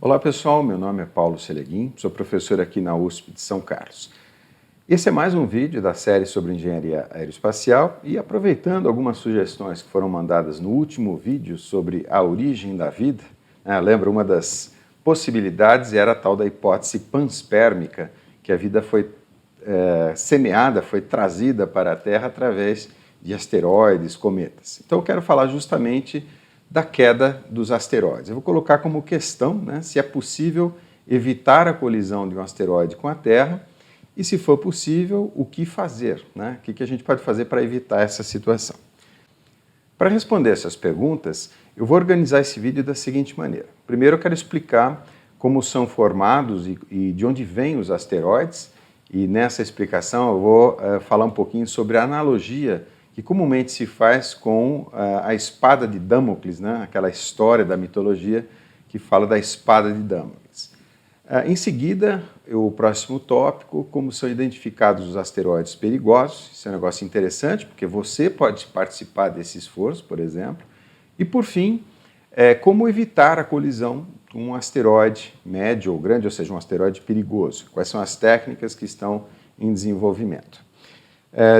Olá pessoal, meu nome é Paulo Seleguin, sou professor aqui na USP de São Carlos. Esse é mais um vídeo da série sobre engenharia aeroespacial e aproveitando algumas sugestões que foram mandadas no último vídeo sobre a origem da vida, lembra, uma das possibilidades era a tal da hipótese panspermica, que a vida foi semeada, foi trazida para a Terra através de asteroides, cometas. Então eu quero falar justamente da queda dos asteroides. Eu vou colocar como questão se é possível evitar a colisão de um asteroide com a Terra e, se for possível, o que fazer, o que a gente pode fazer para evitar essa situação. Para responder essas perguntas, eu vou organizar esse vídeo da seguinte maneira. Primeiro eu quero explicar como são formados e de onde vêm os asteroides, e nessa explicação eu vou falar um pouquinho sobre a analogia que comumente se faz com a espada de Damocles, aquela história da mitologia que fala da espada de Damocles. Em seguida, o próximo tópico, como são identificados os asteroides perigosos. Isso é um negócio interessante, porque você pode participar desse esforço, por exemplo. E, por fim, como evitar a colisão com um asteroide médio ou grande, ou seja, um asteroide perigoso. Quais são as técnicas que estão em desenvolvimento.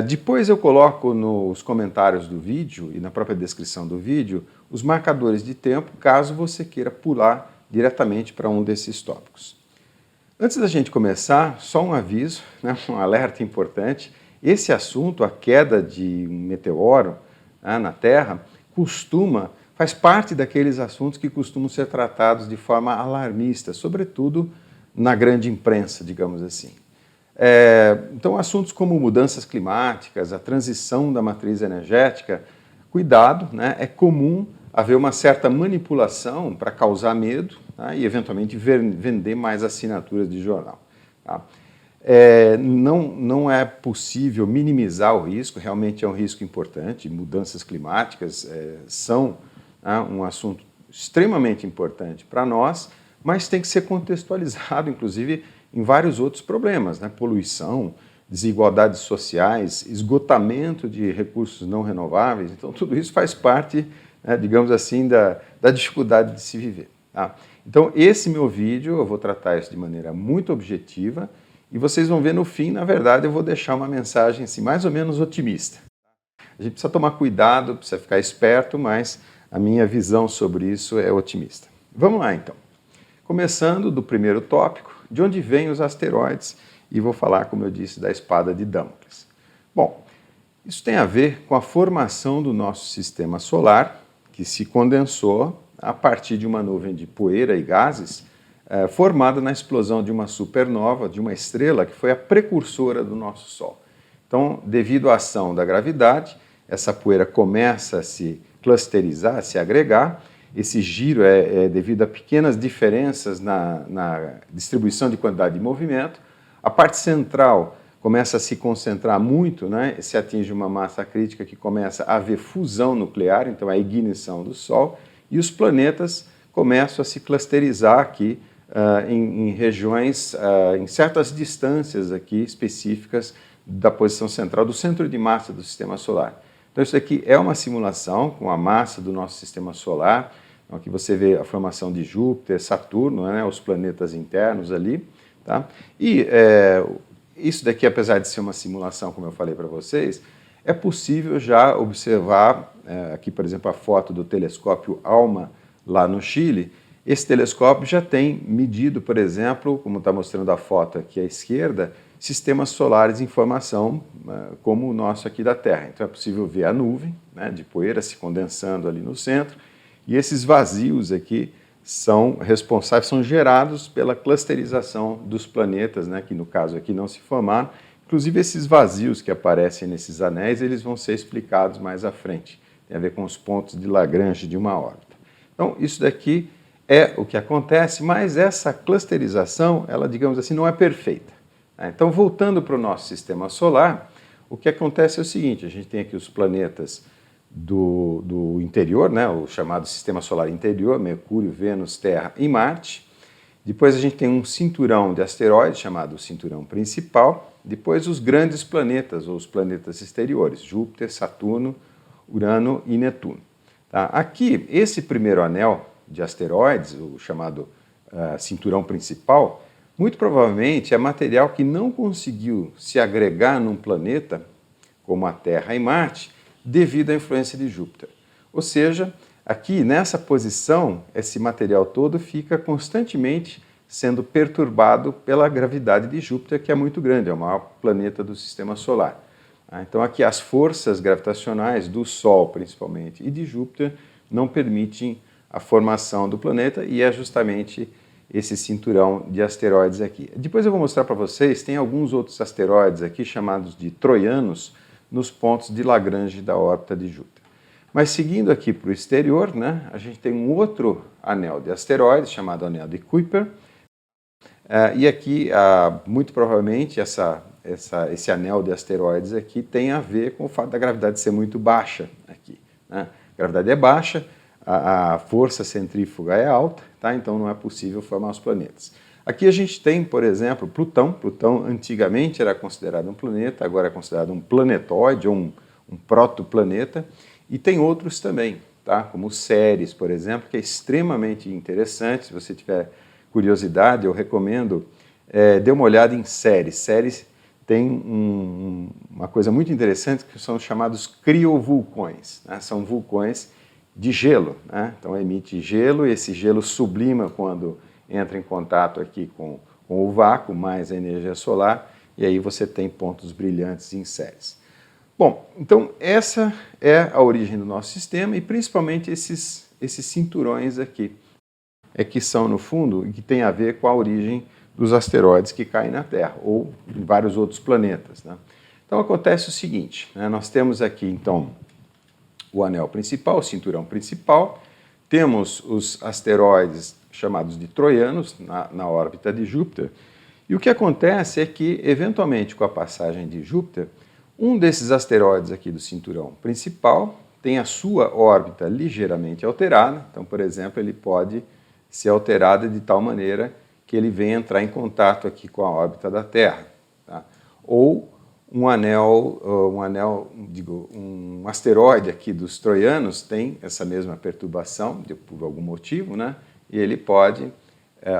Depois eu coloco nos comentários do vídeo e na própria descrição do vídeo os marcadores de tempo, caso você queira pular diretamente para um desses tópicos. Antes da gente começar, só um aviso, um alerta importante. Esse assunto, a queda de um meteoro na Terra, faz parte daqueles assuntos que costumam ser tratados de forma alarmista, sobretudo na grande imprensa, digamos assim. Então, assuntos como mudanças climáticas, a transição da matriz energética, cuidado, é comum haver uma certa manipulação para causar medo e, eventualmente, vender mais assinaturas de jornal. Não é possível minimizar o risco, realmente é um risco importante. Mudanças climáticas são um assunto extremamente importante para nós, mas tem que ser contextualizado, inclusive, em vários outros problemas, poluição, desigualdades sociais, esgotamento de recursos não renováveis. Então, tudo isso faz parte, digamos assim, da dificuldade de se viver. Então, esse meu vídeo, eu vou tratar isso de maneira muito objetiva e vocês vão ver no fim, na verdade, eu vou deixar uma mensagem assim, mais ou menos otimista. A gente precisa tomar cuidado, precisa ficar esperto, mas a minha visão sobre isso é otimista. Vamos lá, então. Começando do primeiro tópico, de onde vêm os asteroides, e vou falar, como eu disse, da espada de Damocles. Bom, isso tem a ver com a formação do nosso sistema solar, que se condensou a partir de uma nuvem de poeira e gases formada na explosão de uma supernova, de uma estrela que foi a precursora do nosso Sol. Então, devido à ação da gravidade, essa poeira começa a se clusterizar, a se agregar. Esse giro é devido a pequenas diferenças na distribuição de quantidade de movimento. A parte central começa a se concentrar muito, se atinge uma massa crítica que começa a haver fusão nuclear, então a ignição do Sol, e os planetas começam a se clusterizar aqui em regiões, em certas distâncias aqui específicas da posição central, do centro de massa do Sistema Solar. Então isso aqui é uma simulação com a massa do nosso Sistema Solar. Então, aqui você vê a formação de Júpiter, Saturno, os planetas internos ali. E isso daqui, apesar de ser uma simulação, como eu falei para vocês, é possível já observar, aqui, por exemplo, a foto do telescópio ALMA, lá no Chile. Esse telescópio já tem medido, por exemplo, como está mostrando a foto aqui à esquerda, sistemas solares em formação, como o nosso aqui da Terra. Então é possível ver a nuvem de poeira se condensando ali no centro, e esses vazios aqui são responsáveis, são gerados pela clusterização dos planetas, que no caso aqui não se formaram. Inclusive esses vazios que aparecem nesses anéis, eles vão ser explicados mais à frente. Tem a ver com os pontos de Lagrange de uma órbita. Então isso daqui é o que acontece, mas essa clusterização, ela, digamos assim, não é perfeita. Então, voltando para o nosso sistema solar, o que acontece é o seguinte: a gente tem aqui os planetas do interior, o chamado sistema solar interior, Mercúrio, Vênus, Terra e Marte. Depois a gente tem um cinturão de asteroides, chamado cinturão principal. Depois os grandes planetas, ou os planetas exteriores, Júpiter, Saturno, Urano e Netuno. Aqui, esse primeiro anel de asteroides, o chamado cinturão principal, muito provavelmente é material que não conseguiu se agregar num planeta como a Terra e Marte devido à influência de Júpiter. Ou seja, aqui nessa posição, esse material todo fica constantemente sendo perturbado pela gravidade de Júpiter, que é muito grande, é o maior planeta do Sistema Solar. Então aqui as forças gravitacionais do Sol, principalmente, e de Júpiter não permitem a formação do planeta e é justamente esse cinturão de asteroides aqui. Depois eu vou mostrar para vocês, tem alguns outros asteroides aqui chamados de troianos nos pontos de Lagrange da órbita de Júpiter. Mas seguindo aqui para o exterior, né, a gente tem um outro anel de asteroides chamado anel de Kuiper. E aqui, muito provavelmente, esse anel de asteroides aqui tem a ver com o fato da gravidade ser muito baixa aqui, né? A gravidade é baixa, a força centrífuga é alta, tá? Então não é possível formar os planetas. Aqui a gente tem, por exemplo, Plutão. Plutão antigamente era considerado um planeta, agora é considerado um planetóide ou um protoplaneta. E tem outros também, tá? Como Ceres, por exemplo, que é extremamente interessante. Se você tiver curiosidade, eu recomendo, dê uma olhada em Ceres. Ceres tem uma coisa muito interessante que são chamados criovulcões, né? São vulcões de gelo, né? Então emite gelo e esse gelo sublima quando entra em contato aqui com o vácuo mais a energia solar e aí você tem pontos brilhantes em Ceres. Bom, então essa é a origem do nosso sistema e principalmente esses cinturões aqui, que são no fundo e que tem a ver com a origem dos asteroides que caem na Terra ou em vários outros planetas, né? Então acontece o seguinte, né? Nós temos aqui então o anel principal, o cinturão principal, temos os asteroides chamados de troianos na órbita de Júpiter e o que acontece é que eventualmente com a passagem de Júpiter, um desses asteroides aqui do cinturão principal tem a sua órbita ligeiramente alterada, então por exemplo ele pode ser alterado de tal maneira que ele venha entrar em contato aqui com a órbita da Terra, tá? Ou um asteroide aqui dos troianos tem essa mesma perturbação, por algum motivo, né? E ele pode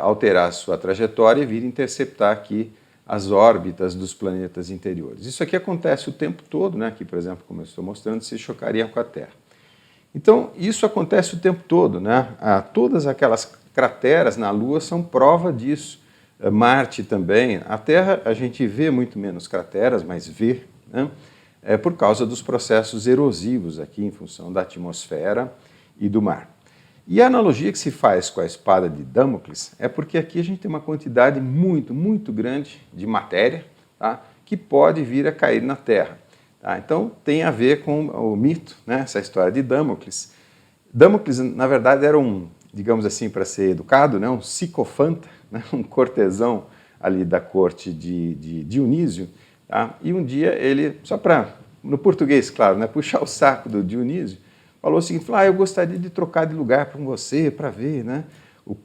alterar a sua trajetória e vir interceptar aqui as órbitas dos planetas interiores. Isso aqui acontece o tempo todo, né? Aqui, por exemplo, como eu estou mostrando, se chocaria com a Terra. Então, isso acontece o tempo todo, né? Todas aquelas crateras na Lua são prova disso. Marte também. A Terra a gente vê muito menos crateras, mas vê, né? Por causa dos processos erosivos aqui em função da atmosfera e do mar. E a analogia que se faz com a espada de Damocles é porque aqui a gente tem uma quantidade muito, muito grande de matéria, tá? Que pode vir a cair na Terra. Tá? Então tem a ver com o mito, né? Essa história de Damocles. Damocles, na verdade, era digamos assim, para ser educado, né? Um psicofanta, né? Um cortesão ali da corte de Dionísio. Tá? E um dia ele, só para, no português, claro, né? Puxar o saco do Dionísio, falou o seguinte, eu gostaria de trocar de lugar com você para ver, né,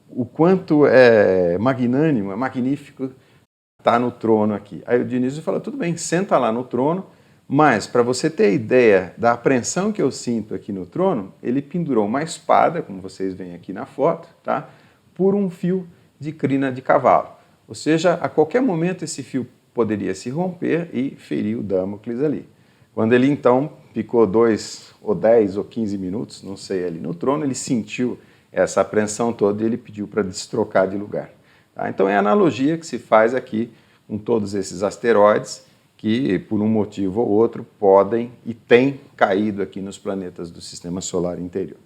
o quanto é magnânimo, é magnífico estar no trono aqui. Aí o Dionísio falou, tudo bem, senta lá no trono, mas para você ter a ideia da apreensão que eu sinto aqui no trono, ele pendurou uma espada, como vocês veem aqui na foto, tá, por um fio de crina de cavalo. Ou seja, a qualquer momento esse fio poderia se romper e ferir o Damocles ali. Quando ele então ficou 2 ou 10 ou 15 minutos, não sei, ali no trono, ele sentiu essa apreensão toda e ele pediu para destrocar de lugar. Tá? Então é a analogia que se faz aqui com todos esses asteroides que, por um motivo ou outro, podem e têm caído aqui nos planetas do Sistema Solar interior.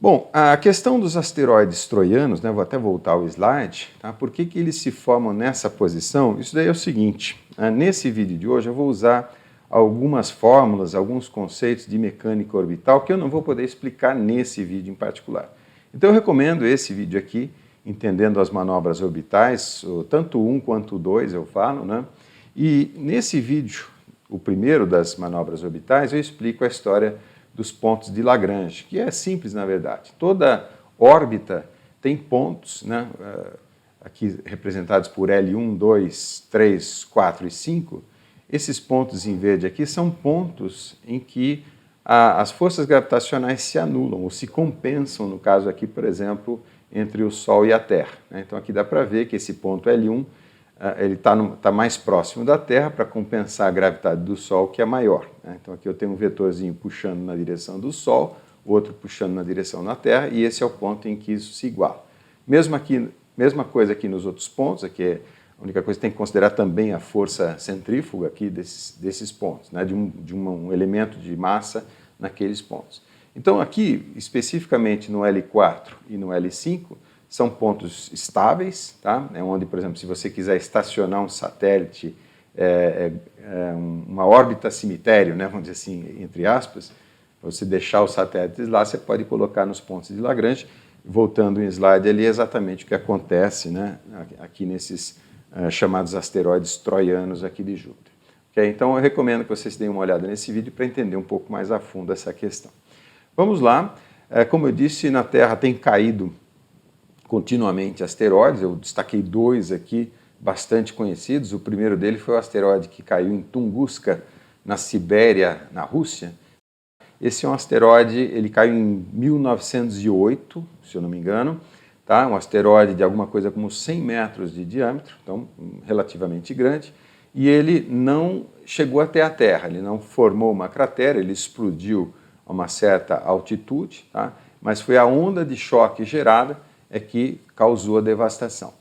Bom, a questão dos asteroides troianos, né, vou até voltar ao slide, tá? Por que eles se formam nessa posição? Isso daí é o seguinte, nesse vídeo de hoje eu vou usar algumas fórmulas, alguns conceitos de mecânica orbital que eu não vou poder explicar nesse vídeo em particular. Então eu recomendo esse vídeo aqui, entendendo as manobras orbitais, tanto o 1 quanto o 2 eu falo, né? E nesse vídeo, o primeiro das manobras orbitais, eu explico a história dos pontos de Lagrange, que é simples na verdade. Toda órbita tem pontos, né? Aqui representados por L1, 2, 3, 4 e 5, esses pontos em verde aqui são pontos em que as forças gravitacionais se anulam ou se compensam, no caso aqui, por exemplo, entre o Sol e a Terra, né? Então aqui dá para ver que esse ponto L1 ele está mais próximo da Terra para compensar a gravidade do Sol, que é maior, né? Então aqui eu tenho um vetorzinho puxando na direção do Sol, outro puxando na direção da Terra, e esse é o ponto em que isso se iguala. Mesmo aqui, mesma coisa aqui nos outros pontos, aqui a única coisa que tem que considerar também a força centrífuga aqui desses pontos, né? de um elemento de massa naqueles pontos. Então aqui, especificamente no L4 e no L5, são pontos estáveis, tá? É onde, por exemplo, se você quiser estacionar um satélite, uma órbita cemitério, né? Vamos dizer assim, entre aspas, você deixar os satélites lá, você pode colocar nos pontos de Lagrange. Voltando um slide ali, é exatamente o que acontece, né? Aqui nesses chamados asteroides troianos aqui de Júpiter. Okay? Então eu recomendo que vocês deem uma olhada nesse vídeo para entender um pouco mais a fundo essa questão. Vamos lá. Como eu disse, na Terra tem caído continuamente asteroides, eu destaquei 2 aqui bastante conhecidos. O primeiro dele foi o asteroide que caiu em Tunguska, na Sibéria, na Rússia. Esse é um asteroide, ele caiu em 1908, se eu não me engano, tá? Um asteroide de alguma coisa como 100 metros de diâmetro, então relativamente grande, e ele não chegou até a Terra, ele não formou uma cratera, ele explodiu a uma certa altitude, tá? Mas foi a onda de choque gerada que causou a devastação.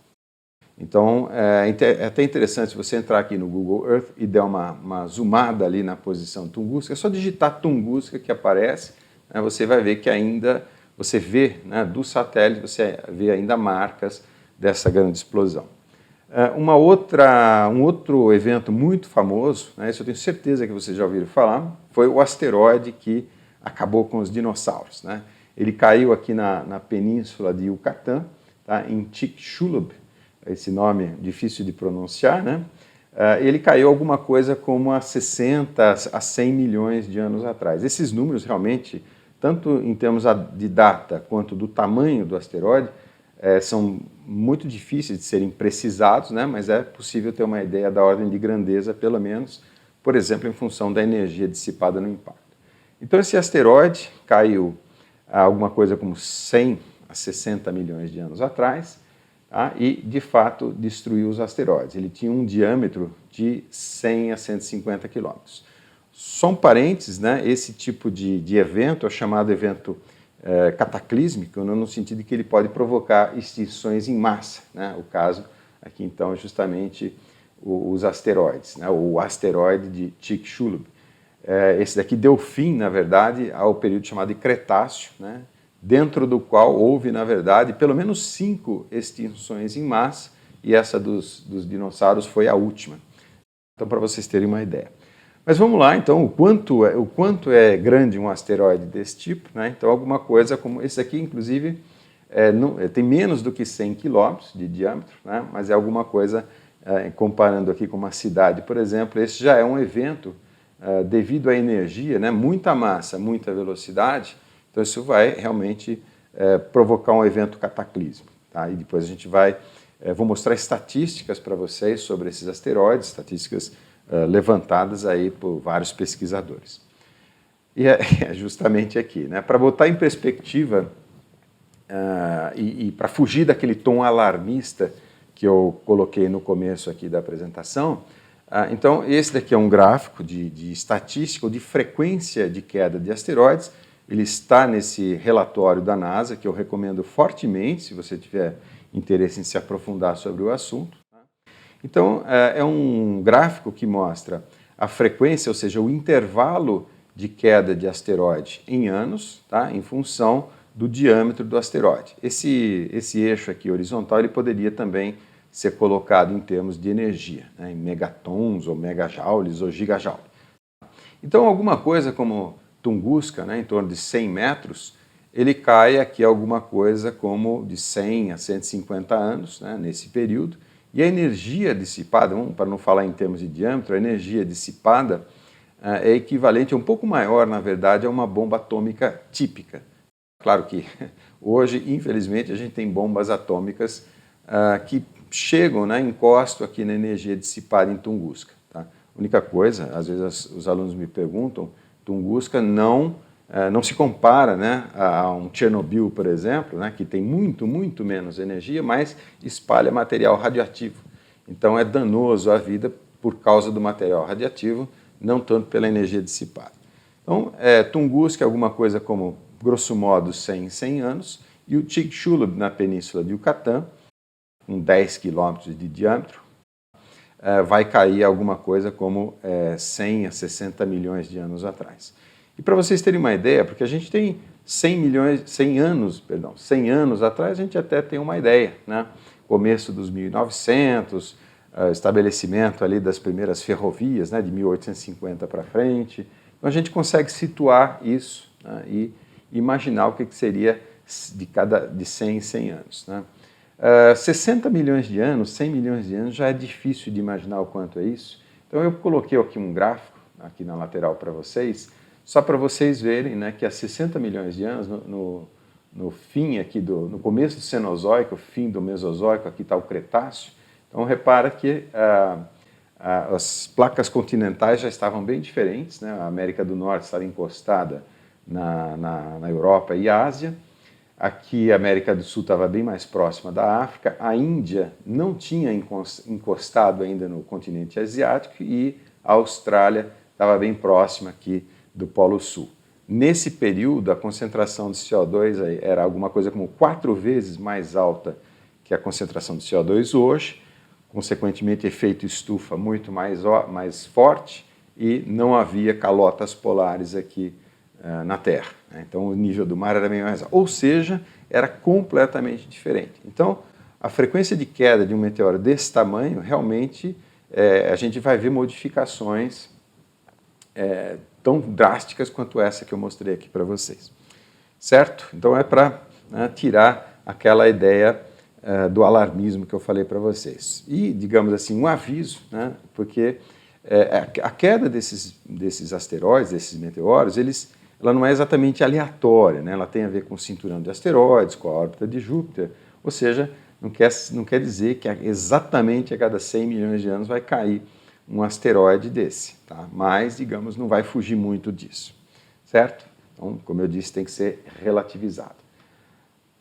Então, é até interessante se você entrar aqui no Google Earth e der uma zoomada ali na posição Tunguska, é só digitar Tunguska que aparece, né? Você vai ver que ainda, você vê, né, do satélite, você vê ainda marcas dessa grande explosão. Um outro evento muito famoso, né, isso eu tenho certeza que vocês já ouviram falar, foi o asteroide que acabou com os dinossauros, né? Ele caiu aqui na península de Yucatán, tá, em Chicxulub, esse nome difícil de pronunciar, né? Ele caiu alguma coisa como há 60 a 100 milhões de anos atrás. Esses números realmente, tanto em termos de data quanto do tamanho do asteroide, são muito difíceis de serem precisados, né? Mas é possível ter uma ideia da ordem de grandeza, pelo menos, por exemplo, em função da energia dissipada no impacto. Então esse asteroide caiu alguma coisa como 100 a 60 milhões de anos atrás, tá? E, de fato, destruiu os asteroides. Ele tinha um diâmetro de 100 a 150 quilômetros. Só um parênteses, né? Esse tipo de evento é chamado evento cataclísmico, no sentido de que ele pode provocar extinções em massa, né? O caso aqui, então, é justamente os asteroides, né? O asteroide de Chicxulub. Esse daqui deu fim, na verdade, ao período chamado de Cretáceo, né? Dentro do qual houve, na verdade, pelo menos 5 extinções em massa, e essa dos dinossauros foi a última. Então, para vocês terem uma ideia. Mas vamos lá, então, o quanto é grande um asteroide desse tipo, né? Então, alguma coisa como esse aqui, inclusive, tem menos do que 100 quilômetros de diâmetro, né? Mas é alguma coisa, comparando aqui com uma cidade, por exemplo, esse já é um evento devido à energia, né? Muita massa, muita velocidade. Então, isso vai realmente provocar um evento cataclísmico, tá? E depois a gente vou mostrar estatísticas para vocês sobre esses asteroides, estatísticas levantadas aí por vários pesquisadores. E é justamente aqui, né? Para botar em perspectiva e para fugir daquele tom alarmista que eu coloquei no começo aqui da apresentação, então esse daqui é um gráfico de estatística ou de frequência de queda de asteroides. Ele está nesse relatório da NASA, que eu recomendo fortemente, se você tiver interesse em se aprofundar sobre o assunto. Então, é um gráfico que mostra a frequência, ou seja, o intervalo de queda de asteroide em anos, tá? Em função do diâmetro do asteroide. Esse eixo aqui horizontal ele poderia também ser colocado em termos de energia, né? Em megatons, ou megajoules, ou gigajoules. Então, alguma coisa como Tunguska, né, em torno de 100 metros, ele cai aqui alguma coisa como de 100 a 150 anos, né, nesse período, e a energia dissipada, para não falar em termos de diâmetro, a energia dissipada é equivalente, um pouco maior, na verdade, a uma bomba atômica típica. Claro que hoje, infelizmente, a gente tem bombas atômicas que chegam, né, encostam aqui na energia dissipada em Tunguska. Tá? A única coisa, às vezes os alunos me perguntam, Tunguska não não se compara, né, a um Chernobyl, por exemplo, né, que tem muito, muito menos energia, mas espalha material radioativo. Então é danoso à vida por causa do material radioativo, não tanto pela energia dissipada. Então, Tunguska é alguma coisa como, grosso modo, 100 anos, e o Chicxulub, na península de Yucatán, com 10 quilômetros de diâmetro, vai cair alguma coisa como 100 a 60 milhões de anos atrás. E para vocês terem uma ideia, porque a gente tem 100 anos atrás, a gente até tem uma ideia, né? Começo dos 1900, estabelecimento ali das primeiras ferrovias, né, de 1850 para frente. Então a gente consegue situar isso, né, e imaginar o que seria de 100 em 100 anos. Né? 60 milhões de anos, 100 milhões de anos, já é difícil de imaginar o quanto é isso. Então eu coloquei aqui um gráfico, aqui na lateral para vocês, só para vocês verem, né, que há 60 milhões de anos, no fim aqui, no começo do Cenozoico, fim do Mesozoico, aqui está o Cretáceo. Então repara que as placas continentais já estavam bem diferentes, né? A América do Norte estava encostada na Europa e Ásia. Aqui a América do Sul estava bem mais próxima da África. A Índia não tinha encostado ainda no continente asiático e a Austrália estava bem próxima aqui do Polo Sul. Nesse período, a concentração de CO2 era alguma coisa como 4 vezes mais alta que a concentração de CO2 hoje, consequentemente efeito estufa muito mais forte e não havia calotas polares aqui na Terra. Né? Então o nível do mar era bem mais alto, ou seja, era completamente diferente. Então a frequência de queda de um meteoro desse tamanho, realmente a gente vai ver modificações tão drásticas quanto essa que eu mostrei aqui para vocês. Certo? Então é para tirar aquela ideia do alarmismo que eu falei para vocês. E, digamos assim, um aviso, né? Porque a queda desses asteroides, desses meteoros, ela não é exatamente aleatória, né? Ela tem a ver com o cinturão de asteroides, com a órbita de Júpiter, ou seja, não quer dizer que exatamente a cada 100 milhões de anos vai cair um asteroide desse, tá? Mas, digamos, não vai fugir muito disso, certo? Então, como eu disse, tem que ser relativizado.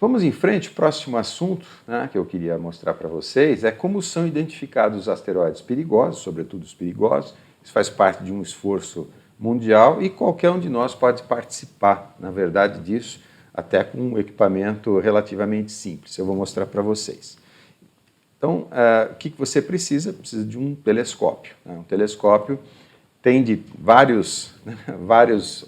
Vamos em frente, o próximo assunto, né, que eu queria mostrar para vocês é como são identificados os asteroides perigosos, sobretudo os perigosos. Isso faz parte de um esforço mundial e qualquer um de nós pode participar, na verdade, disso, até com um equipamento relativamente simples. Eu vou mostrar para vocês. Então, o que você precisa? Precisa de um telescópio. Né? Um telescópio tem de vários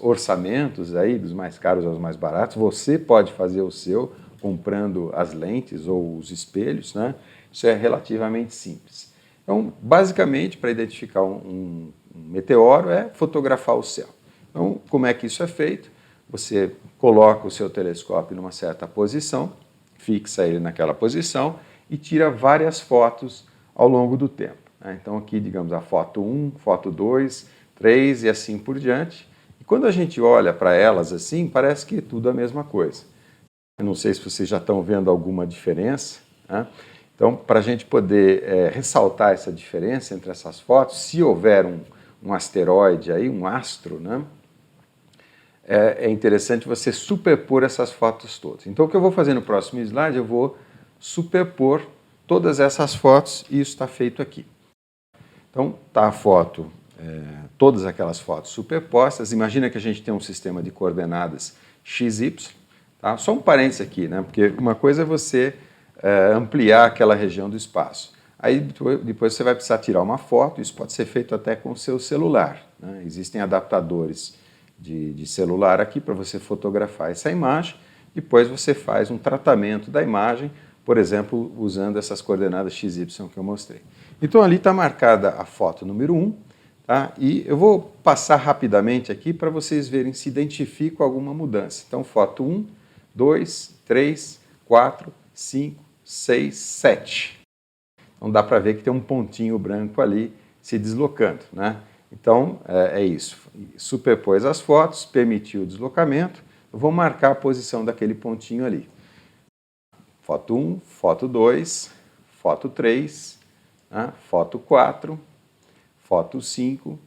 orçamentos, aí, dos mais caros aos mais baratos. Você pode fazer o seu comprando as lentes ou os espelhos. Né? Isso é relativamente simples. Então, basicamente, para identificar um meteoro é fotografar o céu. Então, como é que isso é feito? Você coloca o seu telescópio numa certa posição, fixa ele naquela posição e tira várias fotos ao longo do tempo. Então aqui, digamos, a foto 1, foto 2, 3 e assim por diante. E quando a gente olha para elas assim, parece que é tudo a mesma coisa. Eu não sei se vocês já estão vendo alguma diferença. Né? Então, para a gente poder ressaltar essa diferença entre essas fotos, se houver um asteroide aí, um astro, né? É interessante você superpor essas fotos todas. Então, o que eu vou fazer no próximo slide, eu vou superpor todas essas fotos e isso está feito aqui. Então, está a foto, todas aquelas fotos superpostas. Imagina que a gente tem um sistema de coordenadas XY. Tá? Só um parênteses aqui, né? Porque uma coisa é você ampliar aquela região do espaço. Aí depois você vai precisar tirar uma foto, isso pode ser feito até com o seu celular. Né? Existem adaptadores de celular aqui para você fotografar essa imagem, depois você faz um tratamento da imagem, por exemplo, usando essas coordenadas XY que eu mostrei. Então ali está marcada a foto número 1, tá? E eu vou passar rapidamente aqui para vocês verem se identifico alguma mudança. Então foto 1, 2, 3, 4, 5, 6, 7. Então dá para ver que tem um pontinho branco ali se deslocando, né? Então é isso, superpôs as fotos, permitiu o deslocamento, eu vou marcar a posição daquele pontinho ali. Foto 1, foto 2, foto 3, né? Foto 4, foto 5,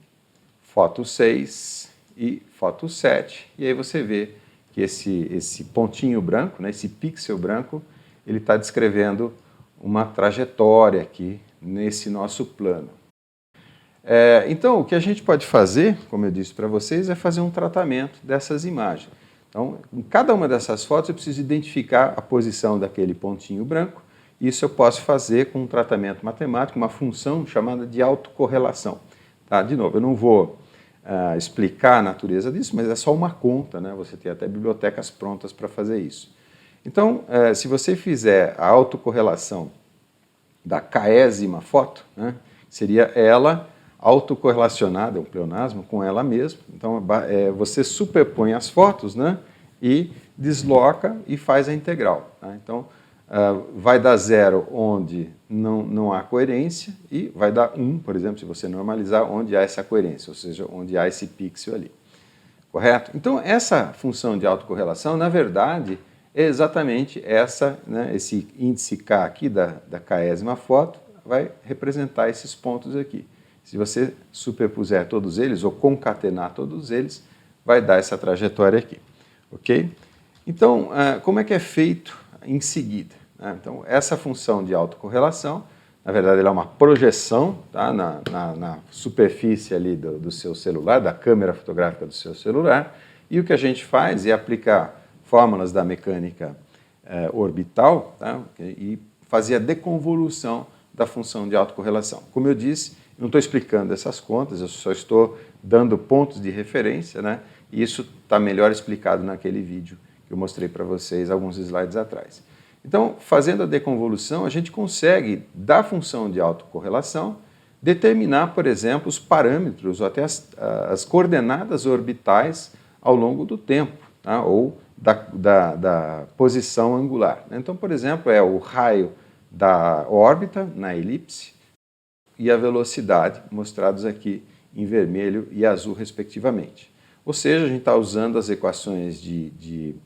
foto 6 e foto 7, e aí você vê que esse pontinho branco, né, esse pixel branco, ele está descrevendo uma trajetória aqui nesse nosso plano. Então, o que a gente pode fazer, como eu disse para vocês, é fazer um tratamento dessas imagens. Então, em cada uma dessas fotos eu preciso identificar a posição daquele pontinho branco. Isso eu posso fazer com um tratamento matemático, uma função chamada de autocorrelação. Tá? De novo, eu não vou explicar a natureza disso, mas é só uma conta, né? Você tem até bibliotecas prontas para fazer isso. Então, se você fizer a autocorrelação da késima foto, né, seria ela autocorrelacionada, é um pleonasmo, com ela mesma. Então, você superpõe as fotos, né, e desloca e faz a integral. Tá? Então, vai dar 0 onde não há coerência e vai dar 1, por exemplo, se você normalizar, onde há essa coerência, ou seja, onde há esse pixel ali. Correto? Então, essa função de autocorrelação, na verdade, é exatamente essa, né, esse índice K aqui da késima foto vai representar esses pontos aqui. Se você superpuser todos eles ou concatenar todos eles, vai dar essa trajetória aqui. Ok? Então, como é que é feito em seguida? Então, essa função de autocorrelação, na verdade, ela é uma projeção, tá, na superfície ali do seu celular, da câmera fotográfica do seu celular, e o que a gente faz é aplicar fórmulas da mecânica orbital, tá, e fazer a deconvolução da função de autocorrelação. Como eu disse, não estou explicando essas contas, eu só estou dando pontos de referência, né, e isso está melhor explicado naquele vídeo que eu mostrei para vocês alguns slides atrás. Então, fazendo a deconvolução, a gente consegue, da função de autocorrelação, determinar, por exemplo, os parâmetros ou até as coordenadas orbitais ao longo do tempo, tá? Ou da posição angular. Então, por exemplo, é o raio da órbita na elipse e a velocidade, mostrados aqui em vermelho e azul, respectivamente. Ou seja, a gente está usando as equações de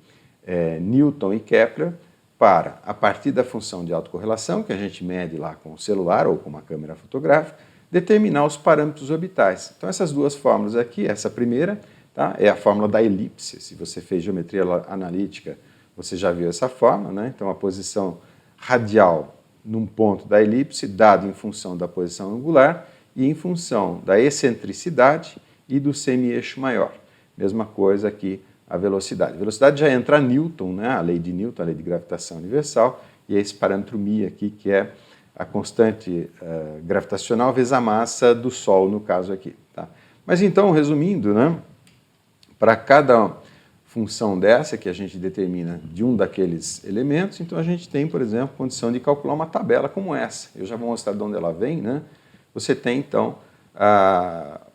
Newton e Kepler para, a partir da função de autocorrelação, que a gente mede lá com o celular ou com uma câmera fotográfica, determinar os parâmetros orbitais. Então, essas duas fórmulas aqui, essa primeira, tá, é a fórmula da elipse. Se você fez geometria analítica, você já viu essa fórmula, né? Então, a posição radial num ponto da elipse, dado em função da posição angular e em função da excentricidade e do semi-eixo maior. Mesma coisa aqui, a velocidade. A velocidade já entra Newton, né? A lei de Newton, a lei de gravitação universal, e esse parâmetro μ aqui, que é a constante gravitacional vezes a massa do Sol, no caso aqui. Tá? Mas então, resumindo, né, para cada função dessa que a gente determina de um daqueles elementos, então a gente tem, por exemplo, condição de calcular uma tabela como essa. Eu já vou mostrar de onde ela vem, né? Você tem, então,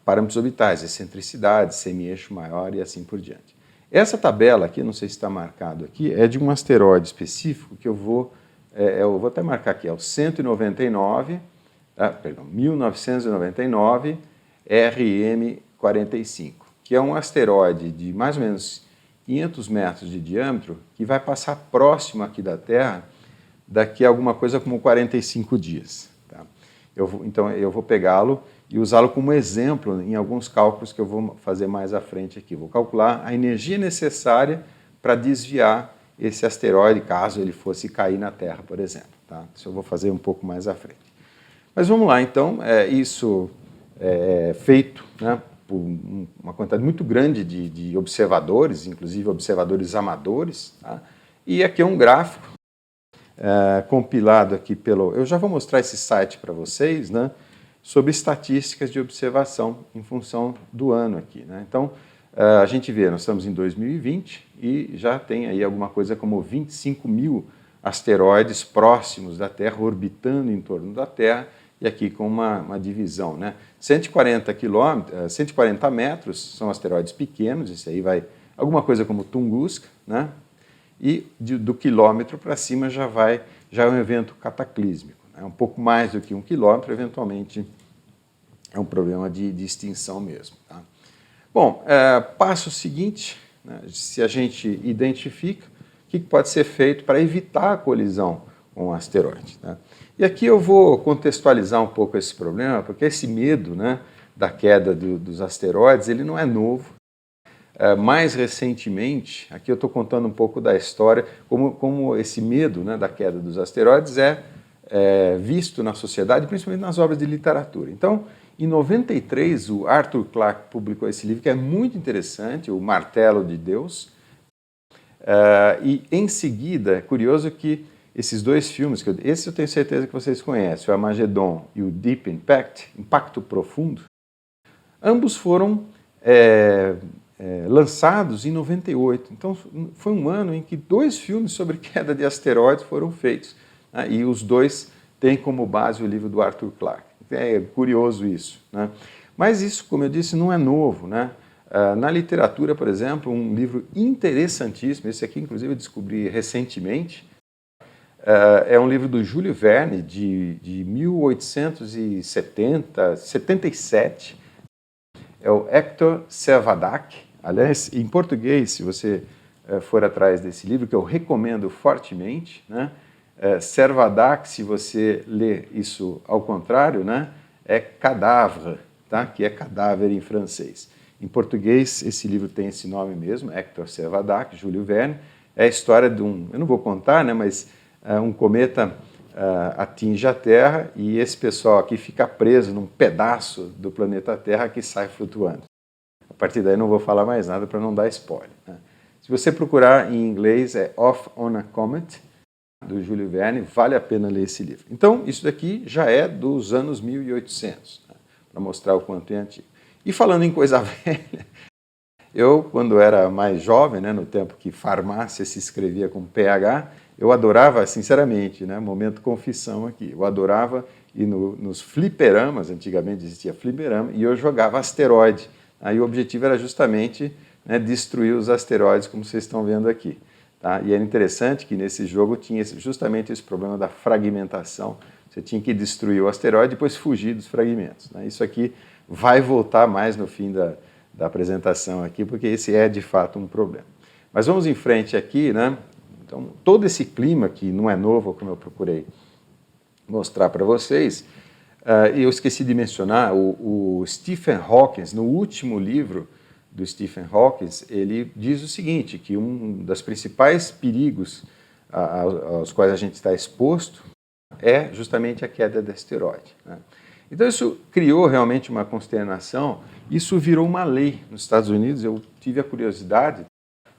parâmetros orbitais, excentricidade, semi-eixo maior e assim por diante. Essa tabela aqui, não sei se está marcado aqui, é de um asteroide específico que eu vou até marcar aqui, é o 1999 RM45, que é um asteroide de mais ou menos 500 metros de diâmetro que vai passar próximo aqui da Terra daqui a alguma coisa como 45 dias. Tá? Então eu vou pegá-lo e usá-lo como exemplo em alguns cálculos que eu vou fazer mais à frente aqui. Vou calcular a energia necessária para desviar esse asteroide, caso ele fosse cair na Terra, por exemplo. Tá? Isso eu vou fazer um pouco mais à frente. Mas vamos lá, então, isso é feito, né, por uma quantidade muito grande de observadores, inclusive observadores amadores. Tá? E aqui é um gráfico compilado aqui pelo... Eu já vou mostrar esse site para vocês, né, sobre estatísticas de observação em função do ano aqui. Né? Então, a gente vê, nós estamos em 2020 e já tem aí alguma coisa como 25 mil asteroides próximos da Terra, orbitando em torno da Terra, e aqui com uma divisão. Né? 140 metros são asteroides pequenos, isso aí vai alguma coisa como Tunguska, né? E do quilômetro para cima já é um evento cataclísmico. Né? Um pouco mais do que 1 quilômetro, eventualmente é um problema de extinção mesmo. Tá? Bom, passo seguinte, né? Se a gente identifica, o que pode ser feito para evitar a colisão com o asteroide. Tá? E aqui eu vou contextualizar um pouco esse problema, porque esse medo, né, da queda dos asteroides, ele não é novo. Mais recentemente, aqui eu estou contando um pouco da história, como esse medo, né, da queda dos asteroides é visto na sociedade, principalmente nas obras de literatura. Então, em 93, o Arthur Clarke publicou esse livro, que é muito interessante, O Martelo de Deus. E, em seguida, é curioso que esses dois filmes, esse eu tenho certeza que vocês conhecem, o Armagedon e o Deep Impact, Impacto Profundo, ambos foram lançados em 98. Então, foi um ano em que 2 filmes sobre queda de asteroides foram feitos, né? E os 2 têm como base o livro do Arthur Clarke. É curioso isso, né? Mas isso, como eu disse, não é novo, né? Na literatura, por exemplo, um livro interessantíssimo, esse aqui inclusive eu descobri recentemente, é um livro do Júlio Verne, de 1877, é o Hector Servadac. Aliás, em português, se você for atrás desse livro, que eu recomendo fortemente, né? Servadac, se você ler isso ao contrário, né? É cadavre, tá? Que é cadáver em francês. Em português, esse livro tem esse nome mesmo, Hector Servadac, Júlio Verne. É a história de eu não vou contar, né? Mas um cometa atinge a Terra e esse pessoal aqui fica preso num pedaço do planeta Terra que sai flutuando. A partir daí não vou falar mais nada para não dar spoiler, né? Se você procurar em inglês, é Off on a Comet, do Júlio Verne, vale a pena ler esse livro. Então, isso daqui já é dos anos 1800, né, para mostrar o quanto é antigo. E falando em coisa velha, eu, quando era mais jovem, né, no tempo que farmácia se escrevia com PH, eu adorava, sinceramente, né, momento confissão aqui, eu adorava ir nos fliperamas, antigamente existia fliperama, e eu jogava asteroide. Aí o objetivo era justamente, né, destruir os asteroides, como vocês estão vendo aqui. Tá? E era interessante que nesse jogo tinha justamente esse problema da fragmentação. Você tinha que destruir o asteroide e depois fugir dos fragmentos, né? Isso aqui vai voltar mais no fim da apresentação aqui, porque esse é de fato um problema. Mas vamos em frente aqui, né? Então, todo esse clima que não é novo, como eu procurei mostrar para vocês, eu esqueci de mencionar, o Stephen Hawking, no último livro do Stephen Hawking, ele diz o seguinte, que um dos principais perigos aos quais a gente está exposto é justamente a queda de asteroide, né? Então isso criou realmente uma consternação, isso virou uma lei nos Estados Unidos, eu tive a curiosidade,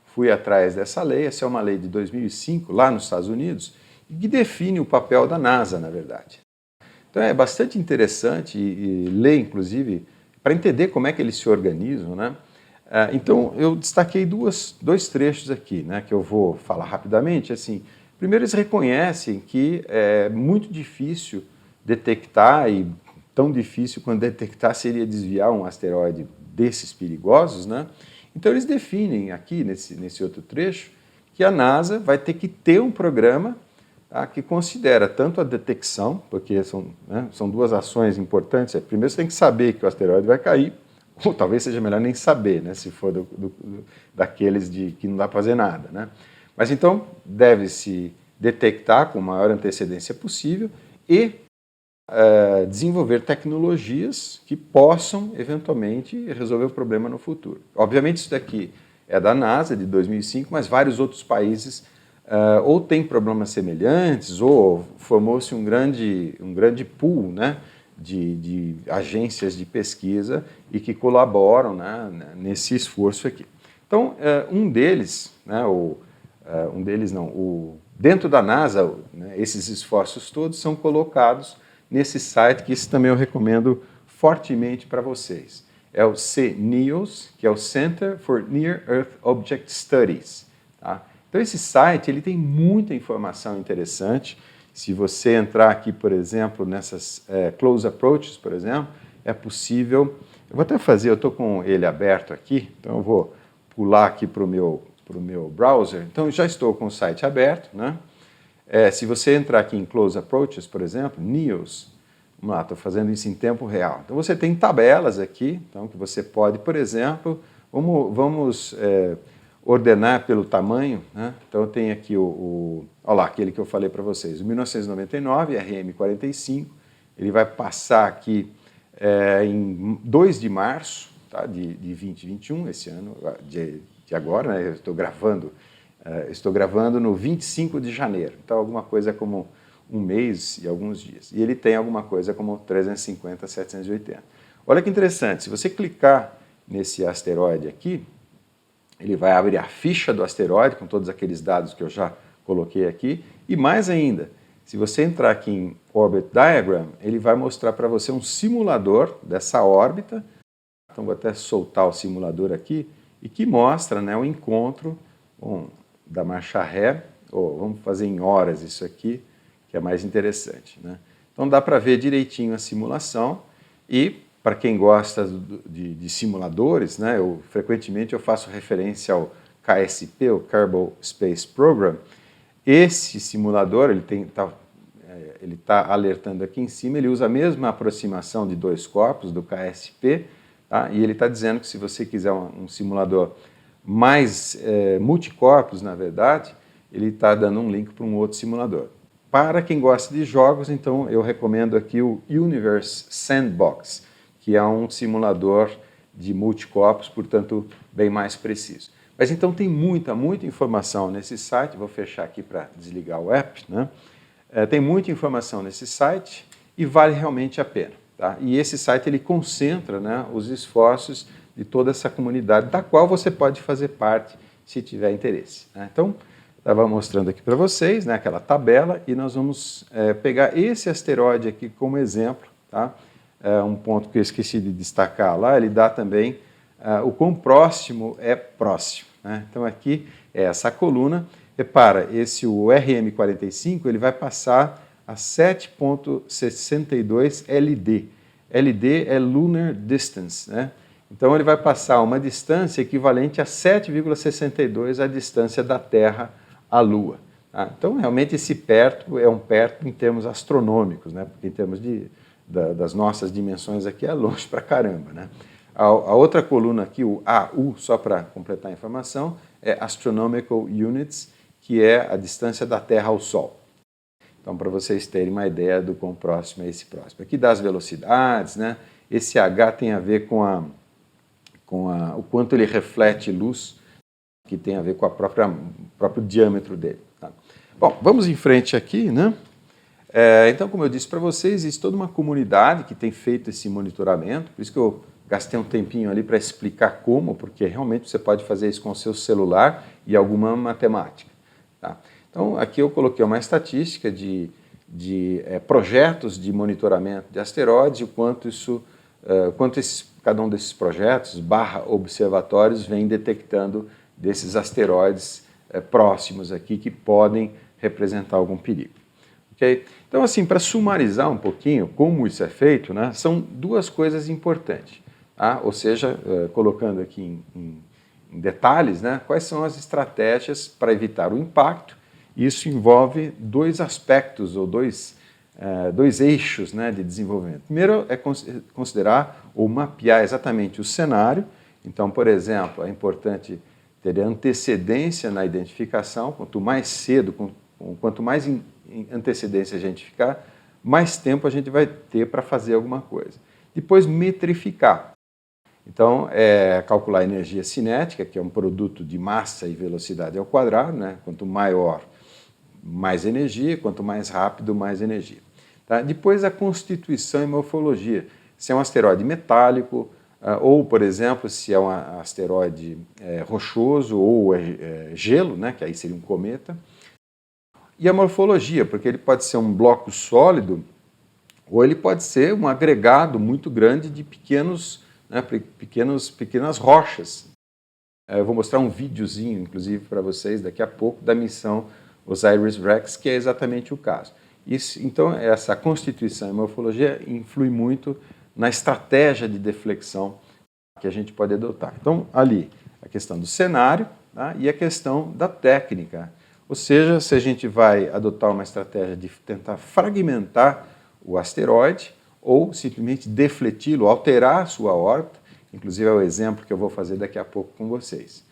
fui atrás dessa lei, essa é uma lei de 2005, lá nos Estados Unidos, que define o papel da NASA, na verdade. Então é bastante interessante e ler, inclusive, para entender como é que eles se organizam, né? Então, eu destaquei dois trechos aqui, né, que eu vou falar rapidamente. Assim, primeiro, eles reconhecem que é muito difícil detectar, e tão difícil quanto detectar seria desviar um asteroide desses perigosos, né? Então, eles definem aqui, nesse outro trecho, que a NASA vai ter que ter um programa, tá, que considera tanto a detecção, porque são 2 ações importantes. Primeiro, você tem que saber que o asteroide vai cair, ou talvez seja melhor nem saber, né, se for daqueles que não dá para fazer nada, né? Mas então deve-se detectar com a maior antecedência possível e desenvolver tecnologias que possam eventualmente resolver o problema no futuro. Obviamente isso daqui é da NASA, de 2005, mas vários outros países ou têm problemas semelhantes ou formou-se um grande pool, né, de agências de pesquisa e que colaboram, né, nesse esforço aqui. Então, um deles, né, dentro da NASA, né, esses esforços todos são colocados nesse site, que esse também eu recomendo fortemente para vocês. É o CNEOS, que é o Center for Near Earth Object Studies. Tá? Então, esse site ele tem muita informação interessante. Se você entrar aqui, por exemplo, nessas close approaches, por exemplo, é possível... Eu vou até fazer, eu estou com ele aberto aqui, então eu vou pular aqui para o meu browser. Então, já estou com o site aberto, né? Se você entrar aqui em close approaches, por exemplo, NEOS, vamos lá, estou fazendo isso em tempo real. Então, você tem tabelas aqui, então, que você pode, por exemplo, vamos ordenar pelo tamanho, né? Então eu tenho aqui olha lá, aquele que eu falei para vocês, o 1999, RM45, ele vai passar aqui em 2 de março, tá, de 2021, esse ano de agora, né, eu estou gravando no 25 de janeiro, então alguma coisa como um mês e alguns dias. E ele tem alguma coisa como 350, 780. Olha que interessante, se você clicar nesse asteroide aqui, ele vai abrir a ficha do asteroide com todos aqueles dados que eu já coloquei aqui, e mais ainda, se você entrar aqui em Orbit Diagram, ele vai mostrar para você um simulador dessa órbita. Então vou até soltar o simulador aqui, e que mostra, né, o encontro da marcha ré, ou vamos fazer em horas isso aqui, que é mais interessante, né? Então dá para ver direitinho a simulação, e para quem gosta de simuladores, né, frequentemente eu faço referência ao KSP, o Kerbal Space Program. Esse simulador, ele está alertando aqui em cima, ele usa a mesma aproximação de dois corpos do KSP, tá? E ele está dizendo que se você quiser um simulador mais multicorpos, na verdade, ele está dando um link para um outro simulador. Para quem gosta de jogos, então eu recomendo aqui o Universe Sandbox, que é um simulador de multicorpos, portanto, bem mais preciso. Mas então tem muita informação nesse site, vou fechar aqui para desligar o app, né? Tem muita informação nesse site e vale realmente a pena, tá? E esse site ele concentra, né, os esforços de toda essa comunidade, da qual você pode fazer parte se tiver interesse, né? Então, estava mostrando aqui para vocês, né, aquela tabela, e nós vamos pegar esse asteroide aqui como exemplo, tá? Um ponto que eu esqueci de destacar lá, ele dá também o quão próximo é próximo, né? Então aqui é essa coluna, repara, o RM45 ele vai passar a 7,62 LD. LD é Lunar Distance, né? Então ele vai passar uma distância equivalente a 7,62 a distância da Terra à Lua, tá? Então realmente esse perto é um perto em termos astronômicos, né? Porque em termos das nossas dimensões aqui é longe pra caramba, né? A outra coluna aqui, o AU, só para completar a informação, é Astronomical Units, que é a distância da Terra ao Sol. Então, para vocês terem uma ideia do quão próximo é esse próximo. Aqui dá as velocidades, né? Esse H tem a ver com o quanto ele reflete luz, que tem a ver com o próprio diâmetro dele, tá? Bom, vamos em frente aqui, né? Então, como eu disse para vocês, existe toda uma comunidade que tem feito esse monitoramento, por isso que eu gastei um tempinho ali para explicar como, porque realmente você pode fazer isso com o seu celular e alguma matemática, tá? Então, aqui eu coloquei uma estatística de projetos de monitoramento de asteroides e o quanto cada um desses projetos, observatórios, vem detectando desses asteroides próximos aqui que podem representar algum perigo. Okay? Então, assim, para sumarizar um pouquinho como isso é feito, né, são duas coisas importantes. Tá? Ou seja, colocando aqui em detalhes, né, quais são as estratégias para evitar o impacto. Isso envolve dois aspectos ou dois eixos, né, de desenvolvimento. Primeiro é considerar ou mapear exatamente o cenário. Então, por exemplo, é importante ter antecedência na identificação. Quanto mais cedo, quanto mais em antecedência a gente ficar, mais tempo a gente vai ter para fazer alguma coisa. Depois, metrificar. Então, calcular a energia cinética, que é um produto de massa e velocidade ao quadrado, né? Quanto maior, mais energia, quanto mais rápido, mais energia. Tá? Depois, a constituição e morfologia. Se é um asteroide metálico, ou, por exemplo, se é um asteroide rochoso ou gelo, né? Que aí seria um cometa. E a morfologia, porque ele pode ser um bloco sólido ou ele pode ser um agregado muito grande de pequenas rochas. Eu vou mostrar um videozinho, inclusive, para vocês daqui a pouco, da missão OSIRIS-REx, que é exatamente o caso. Então, essa constituição e morfologia influi muito na estratégia de deflexão que a gente pode adotar. Então, ali, a questão do cenário, tá? E a questão da técnica. Ou seja, se a gente vai adotar uma estratégia de tentar fragmentar o asteroide ou simplesmente defleti-lo, alterar a sua órbita, inclusive é o exemplo que eu vou fazer daqui a pouco com vocês.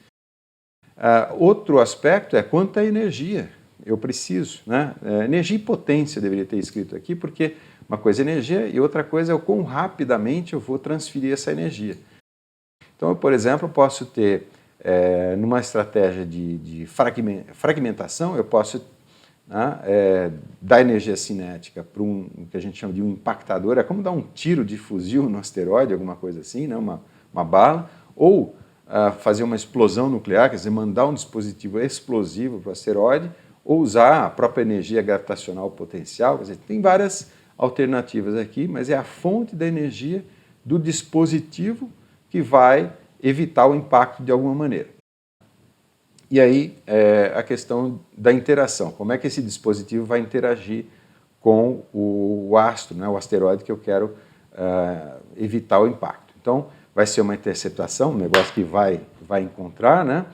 Outro aspecto é quanta energia eu preciso, né? Energia e potência eu deveria ter escrito aqui, porque uma coisa é energia e outra coisa é o quão rapidamente eu vou transferir essa energia. Então, eu, por exemplo, posso ter, numa estratégia de fragmentação, eu posso, né, dar energia cinética para o que a gente chama de um impactador, é como dar um tiro de fuzil no asteroide, alguma coisa assim, né, uma bala, ou fazer uma explosão nuclear, quer dizer, mandar um dispositivo explosivo para o asteroide, ou usar a própria energia gravitacional potencial, quer dizer, tem várias alternativas aqui, mas é a fonte da energia do dispositivo que vai evitar o impacto de alguma maneira. E aí a questão da interação, como é que esse dispositivo vai interagir com o astro, né, o asteroide que eu quero evitar o impacto. Então, vai ser uma interceptação, um negócio que vai encontrar, né,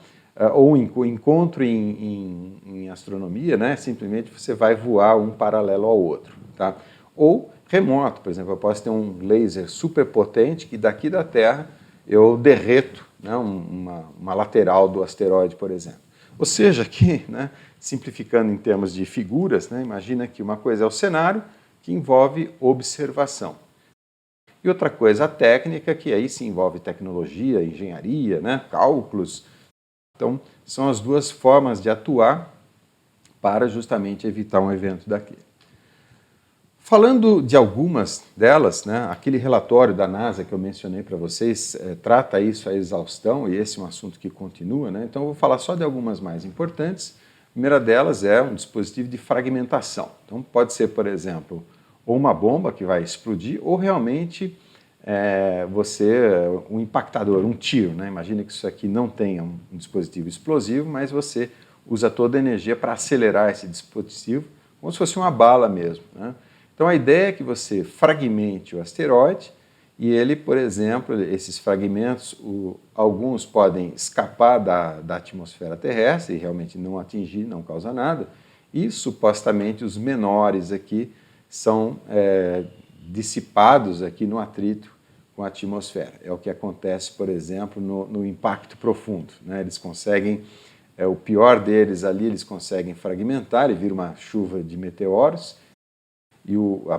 ou um encontro em astronomia, né, simplesmente você vai voar um paralelo ao outro. Tá? Ou remoto, por exemplo, eu posso ter um laser super potente que daqui da Terra eu derreto, né, uma lateral do asteroide, por exemplo. Ou seja, aqui, né, simplificando em termos de figuras, né, imagina que uma coisa é o cenário que envolve observação. E outra coisa, a técnica, que aí se envolve tecnologia, engenharia, né, cálculos. Então, são as duas formas de atuar para justamente evitar um evento daquele. Falando de algumas delas, né, aquele relatório da NASA que eu mencionei para vocês trata isso à exaustão, e esse é um assunto que continua, né, então eu vou falar só de algumas mais importantes. A primeira delas é um dispositivo de fragmentação. Então pode ser, por exemplo, ou uma bomba que vai explodir, ou realmente um impactador, um tiro. Né? Imagina que isso aqui não tenha um dispositivo explosivo, mas você usa toda a energia para acelerar esse dispositivo, como se fosse uma bala mesmo. Né? Então a ideia é que você fragmente o asteroide e ele, por exemplo, esses fragmentos, alguns podem escapar da atmosfera terrestre e realmente não atingir, não causa nada, e supostamente os menores aqui são dissipados aqui no atrito com a atmosfera. É o que acontece, por exemplo, no impacto profundo. Né? Eles conseguem, o pior deles ali, eles conseguem fragmentar e vir uma chuva de meteoros, e a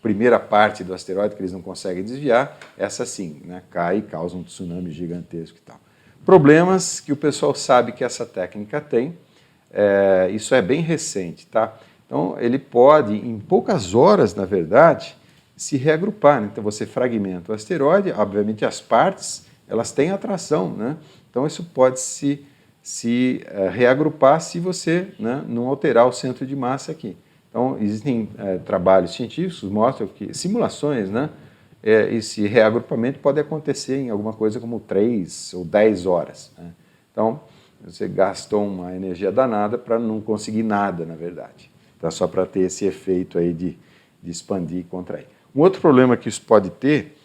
primeira parte do asteroide que eles não conseguem desviar, essa sim, né, cai e causa um tsunami gigantesco e tal. Problemas que o pessoal sabe que essa técnica tem, isso é bem recente, tá? Então ele pode, em poucas horas, na verdade, se reagrupar. Né? Então você fragmenta o asteroide, obviamente as partes, elas têm atração, né? Então isso pode se reagrupar se você, né, não alterar o centro de massa aqui. Então, existem trabalhos científicos que mostram que simulações, né, esse reagrupamento pode acontecer em alguma coisa como 3 ou 10 horas. Né? Então, você gastou uma energia danada para não conseguir nada, na verdade. Então, só para ter esse efeito aí de expandir e contrair. Um outro problema que isso pode ter,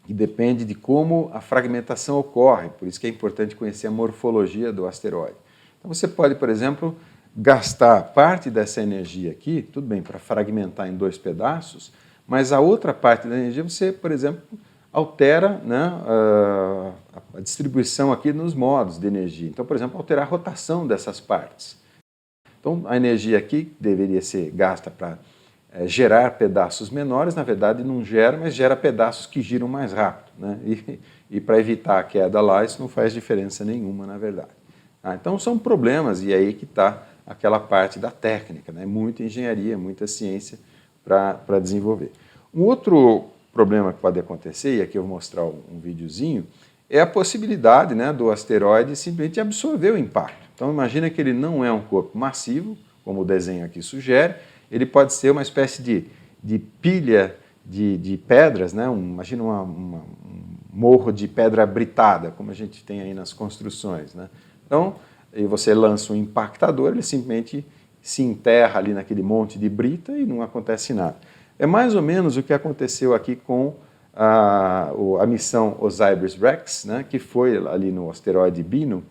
que depende de como a fragmentação ocorre, por isso que é importante conhecer a morfologia do asteroide. Então, você pode, por exemplo, gastar parte dessa energia aqui, tudo bem, para fragmentar em 2 pedaços, mas a outra parte da energia você, por exemplo, altera, né, a distribuição aqui nos modos de energia. Então, por exemplo, alterar a rotação dessas partes. Então, a energia aqui deveria ser gasta para gerar pedaços menores, na verdade não gera, mas gera pedaços que giram mais rápido. Né? E para evitar a queda lá, isso não faz diferença nenhuma, na verdade. Então, são problemas, e aí que está aquela parte da técnica, né? Muita engenharia, muita ciência para desenvolver. Um outro problema que pode acontecer, e aqui eu vou mostrar um videozinho, é a possibilidade, né, do asteroide simplesmente absorver o impacto. Então imagina que ele não é um corpo massivo, como o desenho aqui sugere, ele pode ser uma espécie de pilha de pedras, né? Imagina um morro de pedra britada, como a gente tem aí nas construções. Né? Então, e você lança um impactador, ele simplesmente se enterra ali naquele monte de brita e não acontece nada. É mais ou menos o que aconteceu aqui com a missão OSIRIS-REx, né, que foi ali no asteroide Bennu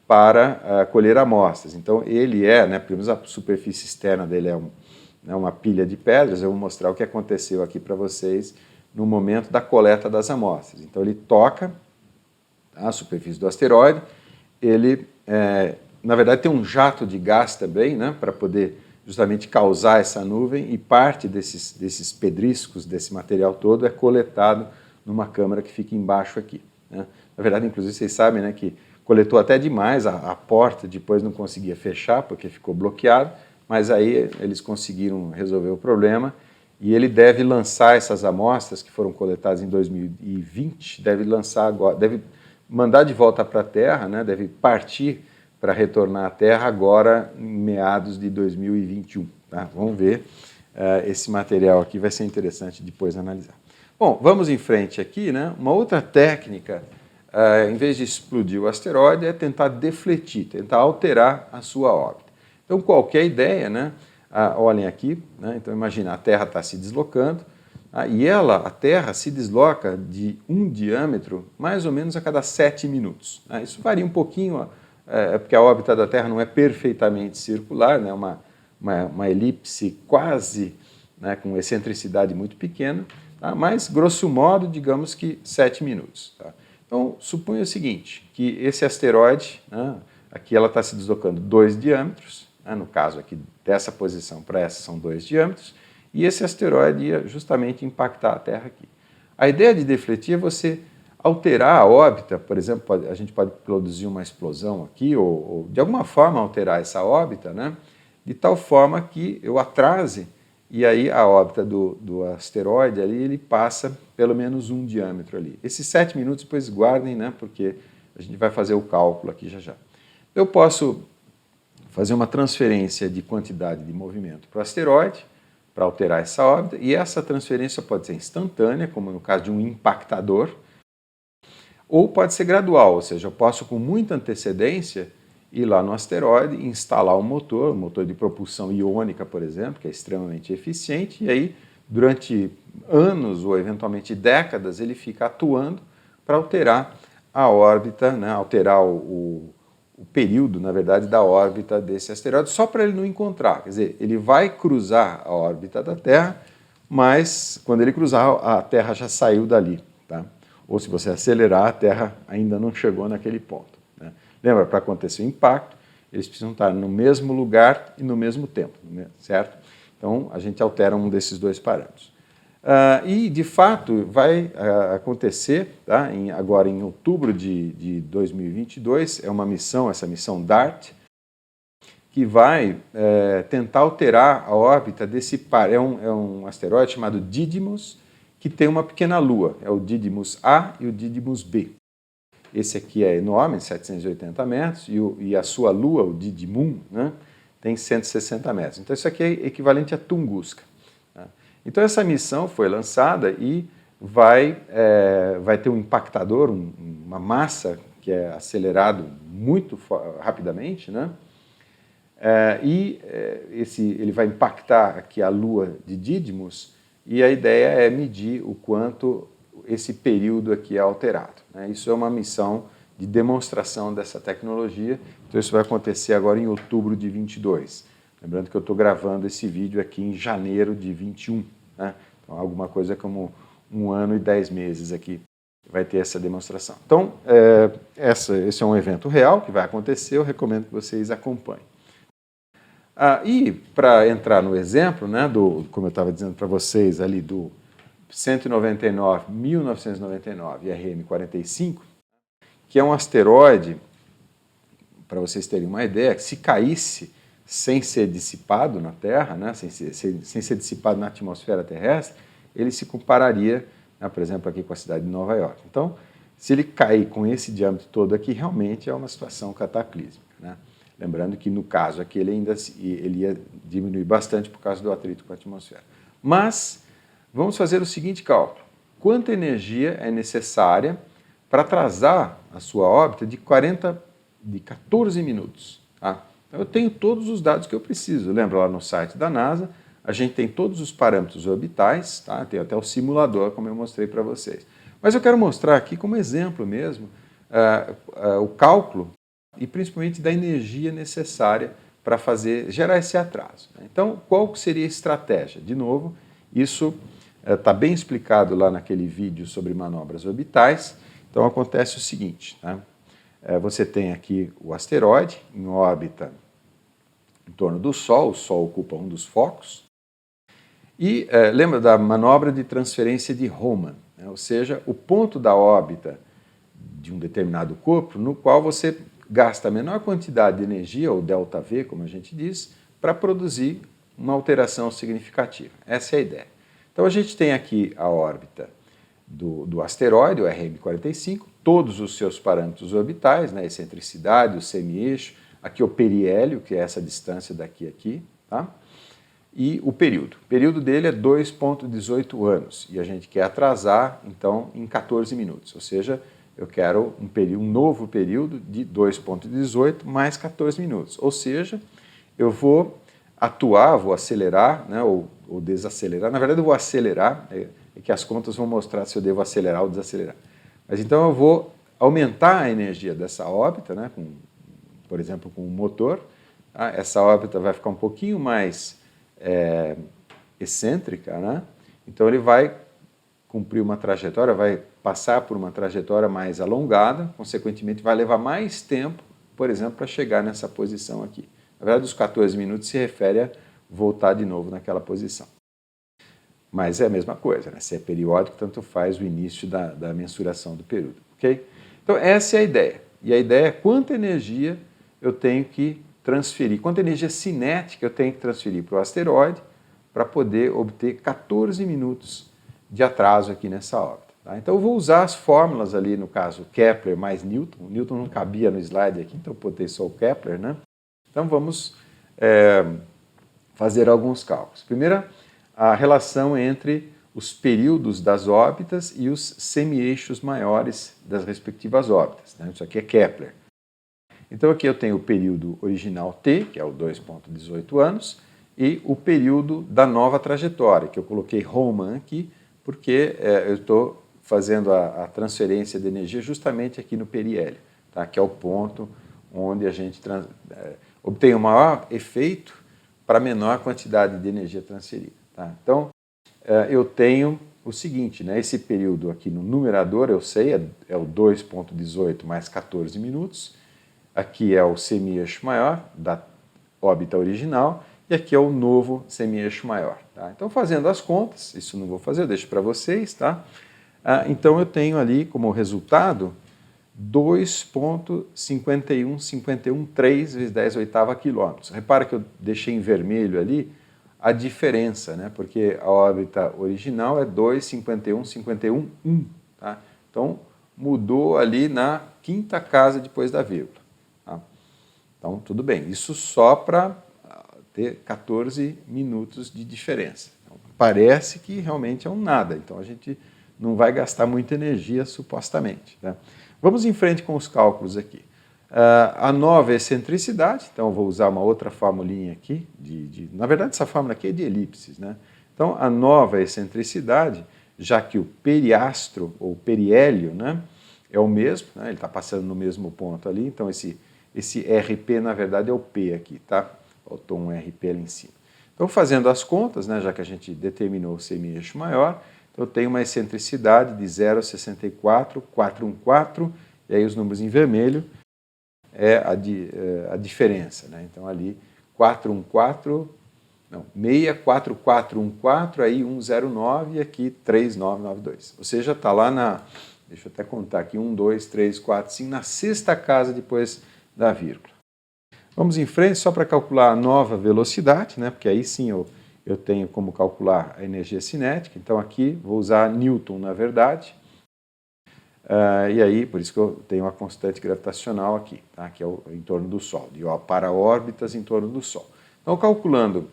para colher amostras. Então ele né, pelo menos a superfície externa dele é uma pilha de pedras. Eu vou mostrar o que aconteceu aqui para vocês no momento da coleta das amostras. Então ele toca a superfície do asteroide, ele, na verdade, tem um jato de gás também, né, para poder justamente causar essa nuvem, e parte desses pedriscos, desse material todo, é coletado numa câmara que fica embaixo aqui. né? Na verdade, inclusive, vocês sabem, né, que coletou até demais, a porta depois não conseguia fechar porque ficou bloqueado, mas aí eles conseguiram resolver o problema e ele deve lançar essas amostras que foram coletadas em 2020, deve lançar agora, deve mandar de volta para a Terra, né, deve partir para retornar à Terra agora em meados de 2021. Tá? Vamos ver, esse material aqui vai ser interessante depois analisar. Bom, vamos em frente aqui, né? Uma outra técnica, em vez de explodir o asteroide, é tentar defletir, tentar alterar a sua órbita. Então, qualquer ideia, né? Olhem aqui, né? Então imagina, a Terra está se deslocando, e a Terra se desloca de um diâmetro mais ou menos a cada 7 minutos. Isso varia um pouquinho, porque a órbita da Terra não é perfeitamente circular, né? Uma elipse quase, né, com excentricidade muito pequena, tá? Mas, grosso modo, digamos que 7 minutos. Tá? Então, suponha o seguinte, que esse asteroide, né, aqui ela está se deslocando 2 diâmetros, né, no caso aqui dessa posição para essa são 2 diâmetros, e esse asteroide ia justamente impactar a Terra aqui. A ideia de defletir é você alterar a órbita, por exemplo, a gente pode produzir uma explosão aqui, ou de alguma forma alterar essa órbita, né, de tal forma que eu atrase, e aí a órbita do asteroide ali, ele passa pelo menos um diâmetro ali. Esses 7 minutos depois guardem, né, porque a gente vai fazer o cálculo aqui já já. Eu posso fazer uma transferência de quantidade de movimento para o asteroide, para alterar essa órbita, e essa transferência pode ser instantânea, como no caso de um impactador, ou pode ser gradual, ou seja, eu posso com muita antecedência ir lá no asteroide, instalar um motor de propulsão iônica, por exemplo, que é extremamente eficiente, e aí, durante anos ou eventualmente décadas, ele fica atuando para alterar a órbita, né, alterar o período, na verdade, da órbita desse asteroide, só para ele não encontrar. Quer dizer, ele vai cruzar a órbita da Terra, mas quando ele cruzar, a Terra já saiu dali. Tá? Ou se você acelerar, a Terra ainda não chegou naquele ponto. Né? Lembra, para acontecer o impacto, eles precisam estar no mesmo lugar e no mesmo tempo, certo? Então, a gente altera um desses dois parâmetros. E, de fato, vai acontecer, tá? Agora em outubro de 2022, é uma missão, essa missão DART, que vai tentar alterar a órbita desse é um asteroide chamado Didymos, que tem uma pequena lua, é o Didymos A e o Didymos B. Esse aqui é enorme, 780 metros, e a sua lua, o Didymum, né, tem 160 metros. Então, isso aqui é equivalente a Tunguska. Tá? Então, essa missão foi lançada e vai ter um impactador, uma massa que é acelerado muito rapidamente, né? Ele vai impactar aqui a lua de Didymos, e a ideia é medir o quanto esse período aqui é alterado. Né? Isso é uma missão de demonstração dessa tecnologia, então isso vai acontecer agora em outubro de 22. Lembrando que eu estou gravando esse vídeo aqui em janeiro de 21. Né? Então, alguma coisa como 1 ano e 10 meses aqui vai ter essa demonstração. Então, esse é um evento real que vai acontecer, eu recomendo que vocês acompanhem. E para entrar no exemplo, né, como eu estava dizendo para vocês ali, do 1999 RM45, que é um asteroide, para vocês terem uma ideia, que se caísse sem ser dissipado na Terra, né, sem ser dissipado na atmosfera terrestre, ele se compararia, né, por exemplo, aqui com a cidade de Nova York. Então, se ele cair com esse diâmetro todo aqui, realmente é uma situação cataclísmica. Né? Lembrando que, no caso aqui, ele ia diminuir bastante por causa do atrito com a atmosfera. Mas, vamos fazer o seguinte cálculo. Quanta energia é necessária para atrasar a sua órbita de 14 minutos? Tá? Então, eu tenho todos os dados que eu preciso. Lembra lá no site da NASA, a gente tem todos os parâmetros orbitais, tá? Tem até o simulador, como eu mostrei para vocês. Mas eu quero mostrar aqui como exemplo mesmo o cálculo e principalmente da energia necessária para gerar esse atraso. Então, qual seria a estratégia? De novo, isso está bem explicado lá naquele vídeo sobre manobras orbitais. Então, acontece o seguinte, tá? Você tem aqui o asteroide em órbita em torno do Sol, o Sol ocupa um dos focos, e lembra da manobra de transferência de Hohmann, né? Ou seja, o ponto da órbita de um determinado corpo, no qual você gasta a menor quantidade de energia, ou ΔV, como a gente diz, para produzir uma alteração significativa. Essa é a ideia. Então a gente tem aqui a órbita do asteroide, o RM45, todos os seus parâmetros orbitais, né, a excentricidade, o semi-eixo, aqui o periélio, que é essa distância daqui a aqui, tá? E o período. O período dele é 2,18 anos e a gente quer atrasar, então, em 14 minutos, ou seja, eu quero um novo período de 2,18 mais 14 minutos, ou seja, eu vou atuar, vou acelerar, né, ou desacelerar, na verdade eu vou acelerar, é que as contas vão mostrar se eu devo acelerar ou desacelerar, mas então eu vou aumentar a energia dessa órbita, né, por exemplo, com um motor, tá? Essa órbita vai ficar um pouquinho mais excêntrica, né? Então ele vai cumprir uma trajetória, vai passar por uma trajetória mais alongada, consequentemente vai levar mais tempo, por exemplo, para chegar nessa posição aqui. Na verdade, os 14 minutos se refere a voltar de novo naquela posição. Mas é a mesma coisa, né? Se é periódico, tanto faz o início da mensuração do período, ok? Então essa é a ideia. E a ideia é quanta energia eu tenho que transferir, quanta energia cinética eu tenho que transferir para o asteroide para poder obter 14 minutos de atraso aqui nessa órbita. Tá? Então eu vou usar as fórmulas ali, no caso Kepler mais Newton. O Newton não cabia no slide aqui, então eu botei só o Kepler, né? Então vamos fazer alguns cálculos. Primeiro, a relação entre os períodos das órbitas e os semi-eixos maiores das respectivas órbitas, né? Isso aqui é Kepler. Então aqui eu tenho o período original T, que é o 2,18 anos, e o período da nova trajetória, que eu coloquei Raman aqui, porque eu estou fazendo a transferência de energia justamente aqui no periélio, tá? Que é o ponto onde a gente obtém o maior efeito para a menor quantidade de energia transferida. Tá? Então eu tenho o seguinte, né? Esse período aqui no numerador, eu sei, é o 2,18 mais 14 minutos, aqui é o semi-eixo maior da órbita original e aqui é o novo semi-eixo maior. Tá? Então, fazendo as contas, isso não vou fazer, eu deixo para vocês, tá? Então eu tenho ali como resultado 2,51513 vezes 10 oitava quilômetros. Repara que eu deixei em vermelho ali a diferença, né? Porque a órbita original é 2,51511, tá? Então mudou ali na quinta casa depois da vírgula. Então, tudo bem, isso só para ter 14 minutos de diferença. Então, parece que realmente é um nada, então a gente não vai gastar muita energia, supostamente. Né? Vamos em frente com os cálculos aqui. A nova excentricidade, então eu vou usar uma outra formulinha aqui, na verdade essa fórmula aqui é de elipses. Né? Então, a nova excentricidade, já que o periastro, ou periélio, né, é o mesmo, né, ele está passando no mesmo ponto ali, então esse RP, na verdade, é o P aqui, tá? Faltou um RP ali em cima. Então, fazendo as contas, né, já que a gente determinou o semi-eixo maior, então eu tenho uma excentricidade de 0,64414, e aí os números em vermelho é a diferença, né? Então, ali, 64414, aí 109, e aqui 3992. Ou seja, está lá deixa eu até contar aqui, 1, 2, 3, 4, 5, na sexta casa depois da vírgula. Vamos em frente só para calcular a nova velocidade, né? Porque aí sim eu tenho como calcular a energia cinética. Então aqui vou usar Newton, na verdade. E aí, por isso que eu tenho a constante gravitacional aqui, tá? Que é em torno do Sol, para órbitas em torno do Sol. Então, calculando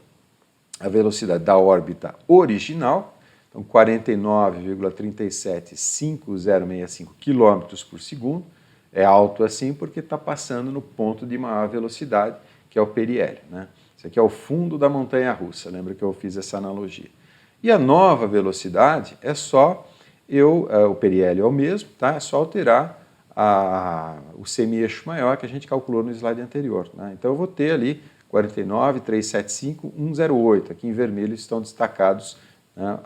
a velocidade da órbita original, então 49,37565 km por segundo, é alto assim porque está passando no ponto de maior velocidade, que é o periélio. Né? Isso aqui é o fundo da montanha-russa, lembra que eu fiz essa analogia. E a nova velocidade é só, o periélio é o mesmo, tá? É só alterar o semi-eixo maior que a gente calculou no slide anterior. Né? Então eu vou ter ali 49,375,108, aqui em vermelho estão destacados, né,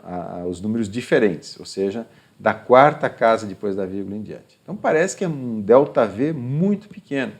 os números diferentes, ou seja, da quarta casa depois da vírgula em diante. Então parece que é um ΔV muito pequeno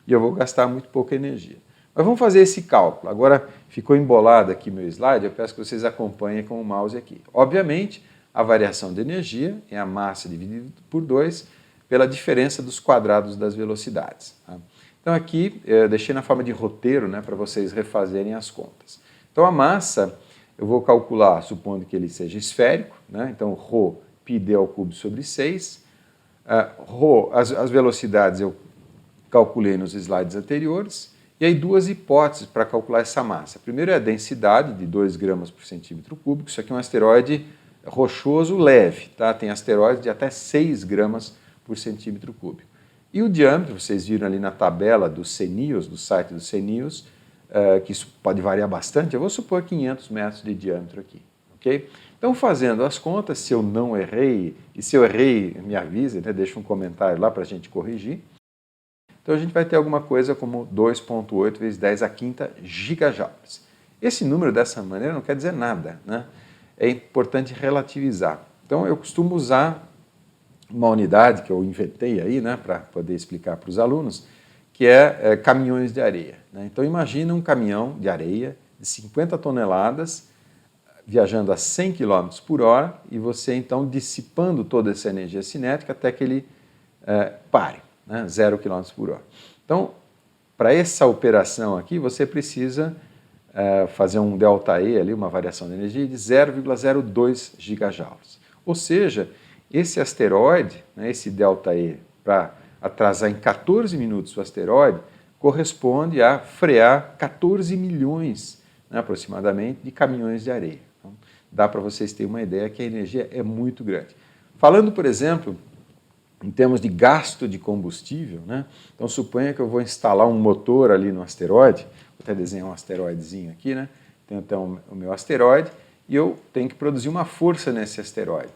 e eu vou gastar muito pouca energia. Mas vamos fazer esse cálculo. Agora ficou embolado aqui meu slide, eu peço que vocês acompanhem com o mouse aqui. Obviamente, a variação de energia é a massa dividida por 2 pela diferença dos quadrados das velocidades. Tá? Então aqui eu deixei na forma de roteiro, né, para vocês refazerem as contas. Então a massa eu vou calcular supondo que ele seja esférico, né? Então ρ πd ao cubo sobre 6. As velocidades eu calculei nos slides anteriores. E aí duas hipóteses para calcular essa massa. Primeiro é a densidade, de 2 gramas por centímetro cúbico. Isso aqui é um asteroide rochoso leve, tá? Tem asteroides de até 6 gramas por centímetro cúbico. E o diâmetro, vocês viram ali na tabela do CNews, do site do CNews, que isso pode variar bastante, eu vou supor 500 metros de diâmetro aqui, ok? Então, fazendo as contas, se eu não errei, e se eu errei, me avise, né? Deixa um comentário lá para a gente corrigir. Então, a gente vai ter alguma coisa como 2,8 vezes 10 a quinta gigajoules. Esse número, dessa maneira, não quer dizer nada, né? É importante relativizar. Então, eu costumo usar uma unidade que eu inventei aí, né, para poder explicar para os alunos, que é caminhões de areia. Né? Então, imagina um caminhão de areia de 50 toneladas viajando a 100 km por hora e você, então, dissipando toda essa energia cinética até que ele pare, né, 0 km por hora. Então, para essa operação aqui, você precisa fazer um ΔE, ali, uma variação de energia, de 0,02 gigajoules. Ou seja, esse asteroide, né, esse ΔE, para atrasar em 14 minutos o asteroide, corresponde a frear 14 milhões, né, aproximadamente, de caminhões de areia. Então, dá para vocês terem uma ideia que a energia é muito grande. Falando, por exemplo, em termos de gasto de combustível, né, então suponha que eu vou instalar um motor ali no asteroide, vou até desenhar um asteroidezinho aqui, né, tenho então o meu asteroide, e eu tenho que produzir uma força nesse asteroide.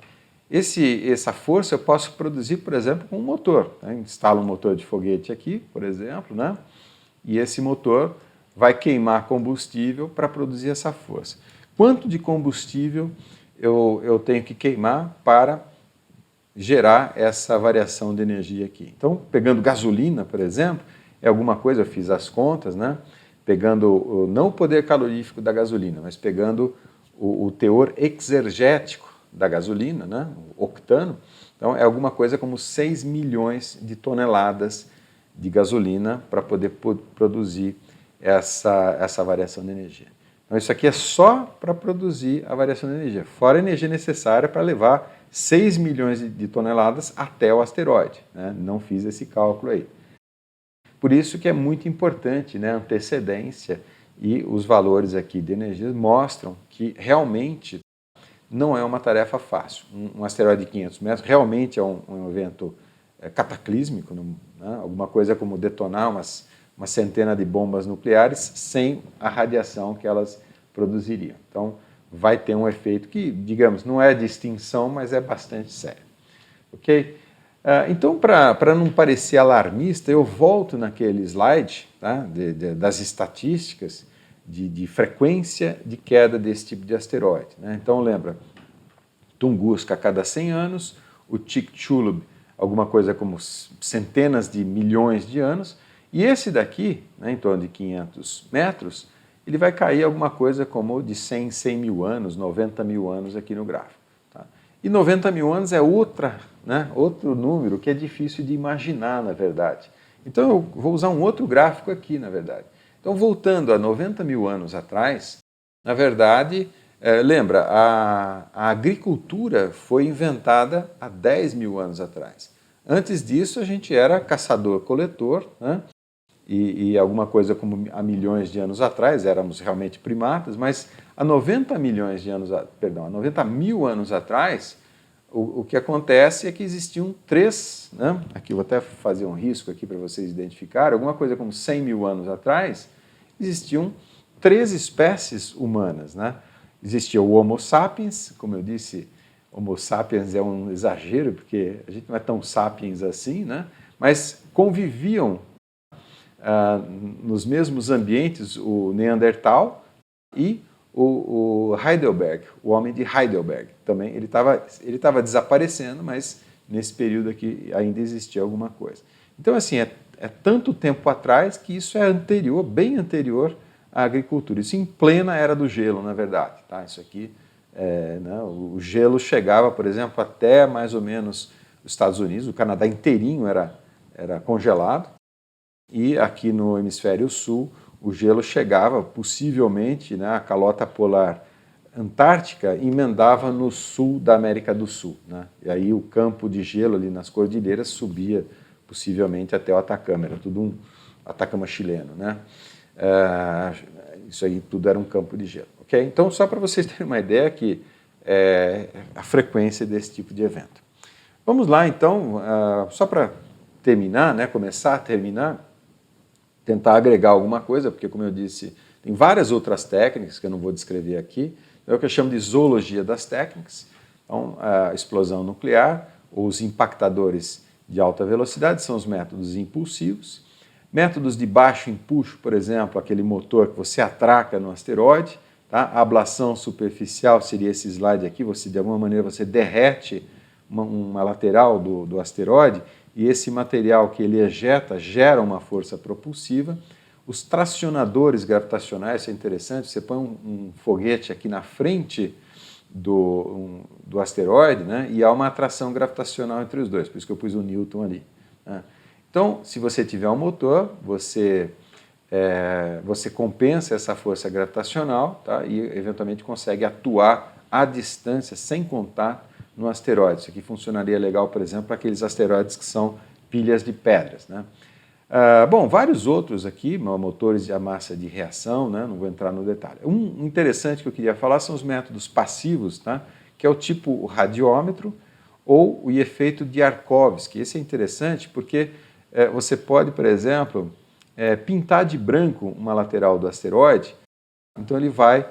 Essa força eu posso produzir, por exemplo, com um motor. Né? Instalo um motor de foguete aqui, por exemplo, né? E esse motor vai queimar combustível para produzir essa força. Quanto de combustível eu tenho que queimar para gerar essa variação de energia aqui? Então, pegando gasolina, por exemplo, é alguma coisa, eu fiz as contas, né? Pegando não o poder calorífico da gasolina, mas pegando o teor exergético da gasolina, né, o octano, então é alguma coisa como 6 milhões de toneladas de gasolina para poder produzir essa variação de energia. Então isso aqui é só para produzir a variação de energia, fora a energia necessária para levar 6 milhões de toneladas até o asteroide, né? Não fiz esse cálculo aí. Por isso que é muito importante, né, a antecedência, e os valores aqui de energia mostram que realmente não é uma tarefa fácil. Um asteroide de 500 metros realmente é um evento cataclísmico, né? Alguma coisa como detonar uma centena de bombas nucleares sem a radiação que elas produziriam. Então, vai ter um efeito que, digamos, não é de extinção, mas é bastante sério. Ok? Então, para não parecer alarmista, eu volto naquele slide, tá, das estatísticas de frequência de queda desse tipo de asteroide. Né? Então, lembra, Tunguska a cada 100 anos, o Chicxulub alguma coisa como centenas de milhões de anos, e esse daqui, né, em torno de 500 metros, ele vai cair alguma coisa como de 100 mil anos, 90 mil anos aqui no gráfico. Tá? E 90 mil anos é outro número que é difícil de imaginar, na verdade. Então, eu vou usar um outro gráfico aqui, na verdade. Então, voltando a 90 mil anos atrás, na verdade, lembra, a agricultura foi inventada há 10 mil anos atrás. Antes disso, a gente era caçador-coletor, né? E alguma coisa como há milhões de anos atrás, éramos realmente primatas, mas há 90 milhões de anos, perdão, há 90 mil anos atrás, o que acontece é que existiam três, né? Aqui eu vou até fazer um risco aqui para vocês identificarem, alguma coisa como 100 mil anos atrás, existiam 3 espécies humanas, né? Existia o Homo sapiens, como eu disse, Homo sapiens é um exagero, porque a gente não é tão sapiens assim, né? Mas conviviam nos mesmos ambientes o Neandertal e o Heidelberg, o homem de Heidelberg. Também ele estava desaparecendo, mas nesse período aqui ainda existia alguma coisa. Então, assim, é tanto tempo atrás que isso é anterior, bem anterior à agricultura. Isso em plena era do gelo, na verdade. Tá? Isso aqui, né, o gelo chegava, por exemplo, até mais ou menos os Estados Unidos, o Canadá inteirinho era congelado, e aqui no hemisfério sul o gelo chegava, possivelmente, né, a calota polar antártica emendava no sul da América do Sul, né? E aí o campo de gelo ali nas cordilheiras subia possivelmente até o Atacama, era tudo um Atacama chileno, né? Isso aí tudo era um campo de gelo, ok? Então, só para vocês terem uma ideia que a frequência desse tipo de evento. Vamos lá, então, só para terminar, né, começar a terminar, tentar agregar alguma coisa, porque, como eu disse, tem várias outras técnicas que eu não vou descrever aqui. É o que eu chamo de zoologia das técnicas. Então, a explosão nuclear, ou os impactadores de alta velocidade, são os métodos impulsivos. Métodos de baixo empuxo, por exemplo, aquele motor que você atraca no asteroide. Tá? A ablação superficial seria esse slide aqui, de alguma maneira você derrete uma lateral do asteroide e esse material que ele ejeta gera uma força propulsiva. Os tracionadores gravitacionais, isso é interessante, você põe um foguete aqui na frente do asteroide, né, e há uma atração gravitacional entre os dois, por isso que eu pus o Newton ali. Né. Então, se você tiver um motor, você compensa essa força gravitacional, tá, e eventualmente consegue atuar à distância, sem contato, no asteroide. Isso aqui funcionaria legal, por exemplo, para aqueles asteroides que são pilhas de pedras, né. Bom, vários outros aqui, motores de massa de reação, né? Não vou entrar no detalhe. Um interessante que eu queria falar são os métodos passivos, tá? Que é o tipo radiômetro ou o efeito de Yarkovsky. Esse é interessante porque você pode, por exemplo, pintar de branco uma lateral do asteroide, então ele vai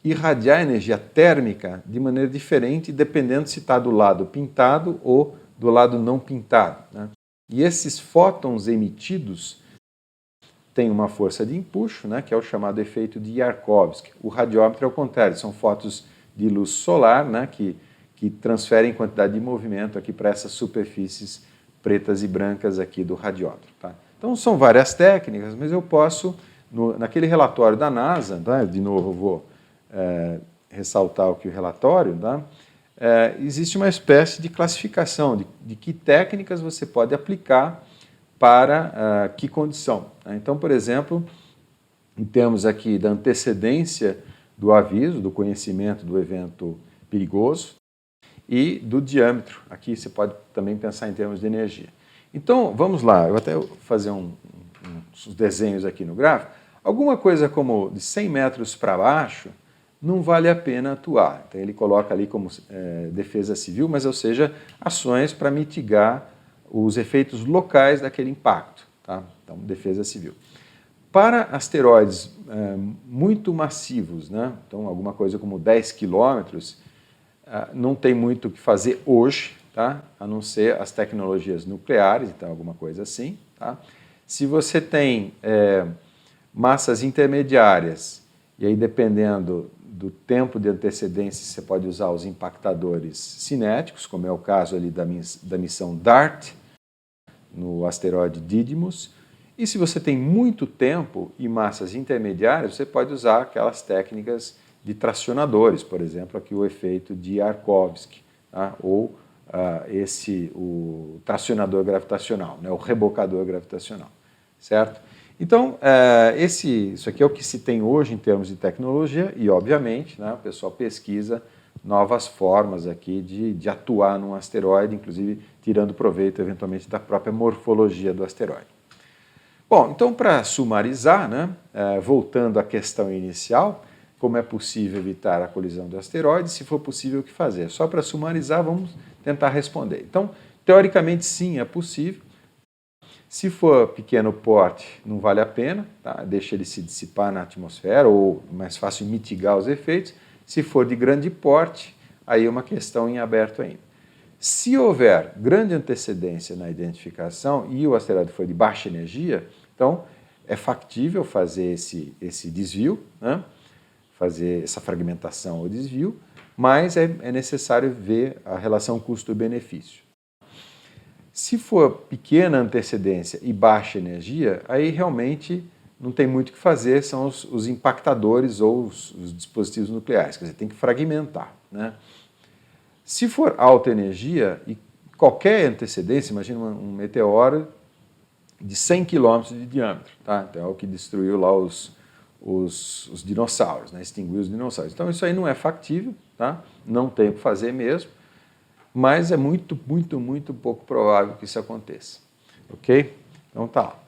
irradiar energia térmica de maneira diferente, dependendo se está do lado pintado ou do lado não pintado, né? E esses fótons emitidos têm uma força de empuxo, né, que é o chamado efeito de Yarkovsky. O radiômetro é o contrário, são fótons de luz solar, né, que transferem quantidade de movimento aqui para essas superfícies pretas e brancas aqui do radiômetro. Tá? Então são várias técnicas, mas eu posso, naquele relatório da NASA, tá, de novo eu vou ressaltar aqui o relatório, tá? Existe uma espécie de classificação de que técnicas você pode aplicar para que condição. Então, por exemplo, em termos aqui da antecedência do aviso, do conhecimento do evento perigoso e do diâmetro. Aqui você pode também pensar em termos de energia. Então, vamos lá, eu vou até fazer uns desenhos aqui no gráfico. Alguma coisa como de 100 metros para baixo, não vale a pena atuar. Então, ele coloca ali como defesa civil, mas, ou seja, ações para mitigar os efeitos locais daquele impacto. Tá? Então, defesa civil. Para asteroides muito massivos, né? Então, alguma coisa como 10 quilômetros, não tem muito o que fazer hoje, tá? A não ser as tecnologias nucleares, então, alguma coisa assim. Tá? Se você tem massas intermediárias, e aí, dependendo do tempo de antecedência, você pode usar os impactadores cinéticos, como é o caso ali da missão DART, no asteroide Didymos. E se você tem muito tempo e massas intermediárias, você pode usar aquelas técnicas de tracionadores, por exemplo, aqui o efeito de Yarkovsky, tá? Ou o tracionador gravitacional, né? O rebocador gravitacional, certo? Então, isso aqui é o que se tem hoje em termos de tecnologia e, obviamente, né, o pessoal pesquisa novas formas aqui de atuar num asteroide, inclusive tirando proveito, eventualmente, da própria morfologia do asteroide. Bom, então, para sumarizar, né, voltando à questão inicial, como é possível evitar a colisão do asteroide, se for possível, o que fazer? Só para sumarizar, vamos tentar responder. Então, teoricamente, sim, é possível. Se for pequeno porte, não vale a pena, tá? Deixa ele se dissipar na atmosfera ou mais fácil mitigar os efeitos. Se for de grande porte, aí é uma questão em aberto ainda. Se houver grande antecedência na identificação e o asteroide for de baixa energia, então é factível fazer esse desvio, né? Fazer essa fragmentação ou desvio, mas é necessário ver a relação custo-benefício. Se for pequena antecedência e baixa energia, aí realmente não tem muito o que fazer, são os impactadores ou os dispositivos nucleares, quer dizer, tem que fragmentar, né? Se for alta energia, e qualquer antecedência, imagina um meteoro de 100 quilômetros de diâmetro, tá? Então é o que destruiu lá os dinossauros, né? Extinguiu os dinossauros. Então isso aí não é factível, tá? Não tem o que fazer mesmo, mas é muito, muito, muito pouco provável que isso aconteça, ok? Então tá lá.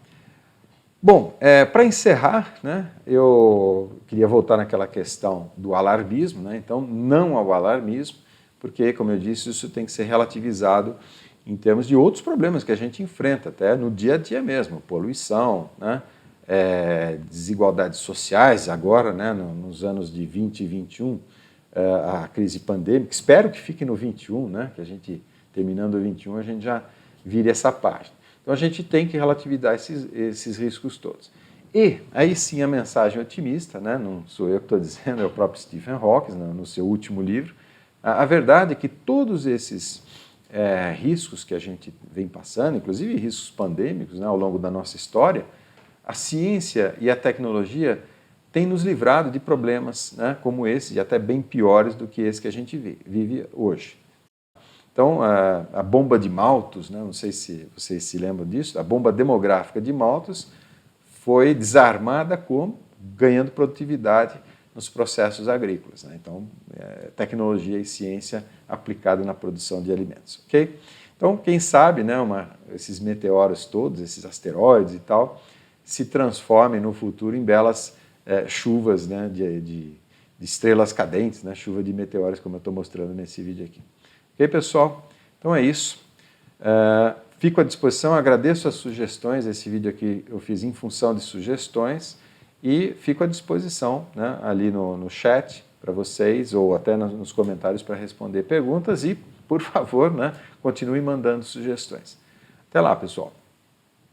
Bom, para encerrar, né, eu queria voltar naquela questão do alarmismo, né? Então não ao alarmismo, porque, como eu disse, isso tem que ser relativizado em termos de outros problemas que a gente enfrenta, até no dia a dia mesmo, poluição, né? Desigualdades sociais, agora, né, nos anos de 20 e 21, a crise pandêmica, espero que fique no 21, né, que a gente, terminando o 21, a gente já vire essa página. Então a gente tem que relativizar esses riscos todos. E aí sim a mensagem otimista, né, não sou eu que estou dizendo, é o próprio Stephen Hawking, no seu último livro. A verdade é que todos esses riscos que a gente vem passando, inclusive riscos pandêmicos, né, ao longo da nossa história, a ciência e a tecnologia têm nos livrado de problemas, né, como esse, e até bem piores do que esse que a gente vive hoje. Então, a bomba de Malthus, né, não sei se vocês se lembram disso, a bomba demográfica de Malthus foi desarmada como? Ganhando produtividade nos processos agrícolas, né? Então, tecnologia e ciência aplicada na produção de alimentos, ok? Então, quem sabe, né, esses meteoros todos, esses asteroides e tal, se transformem no futuro em belas chuvas, né, de estrelas cadentes, né, chuva de meteoros, como eu estou mostrando nesse vídeo aqui. Ok, pessoal? Então é isso. Fico à disposição, agradeço as sugestões, esse vídeo aqui eu fiz em função de sugestões e fico à disposição, né, ali no chat para vocês ou até nos comentários para responder perguntas e, por favor, né, continue mandando sugestões. Até lá, pessoal.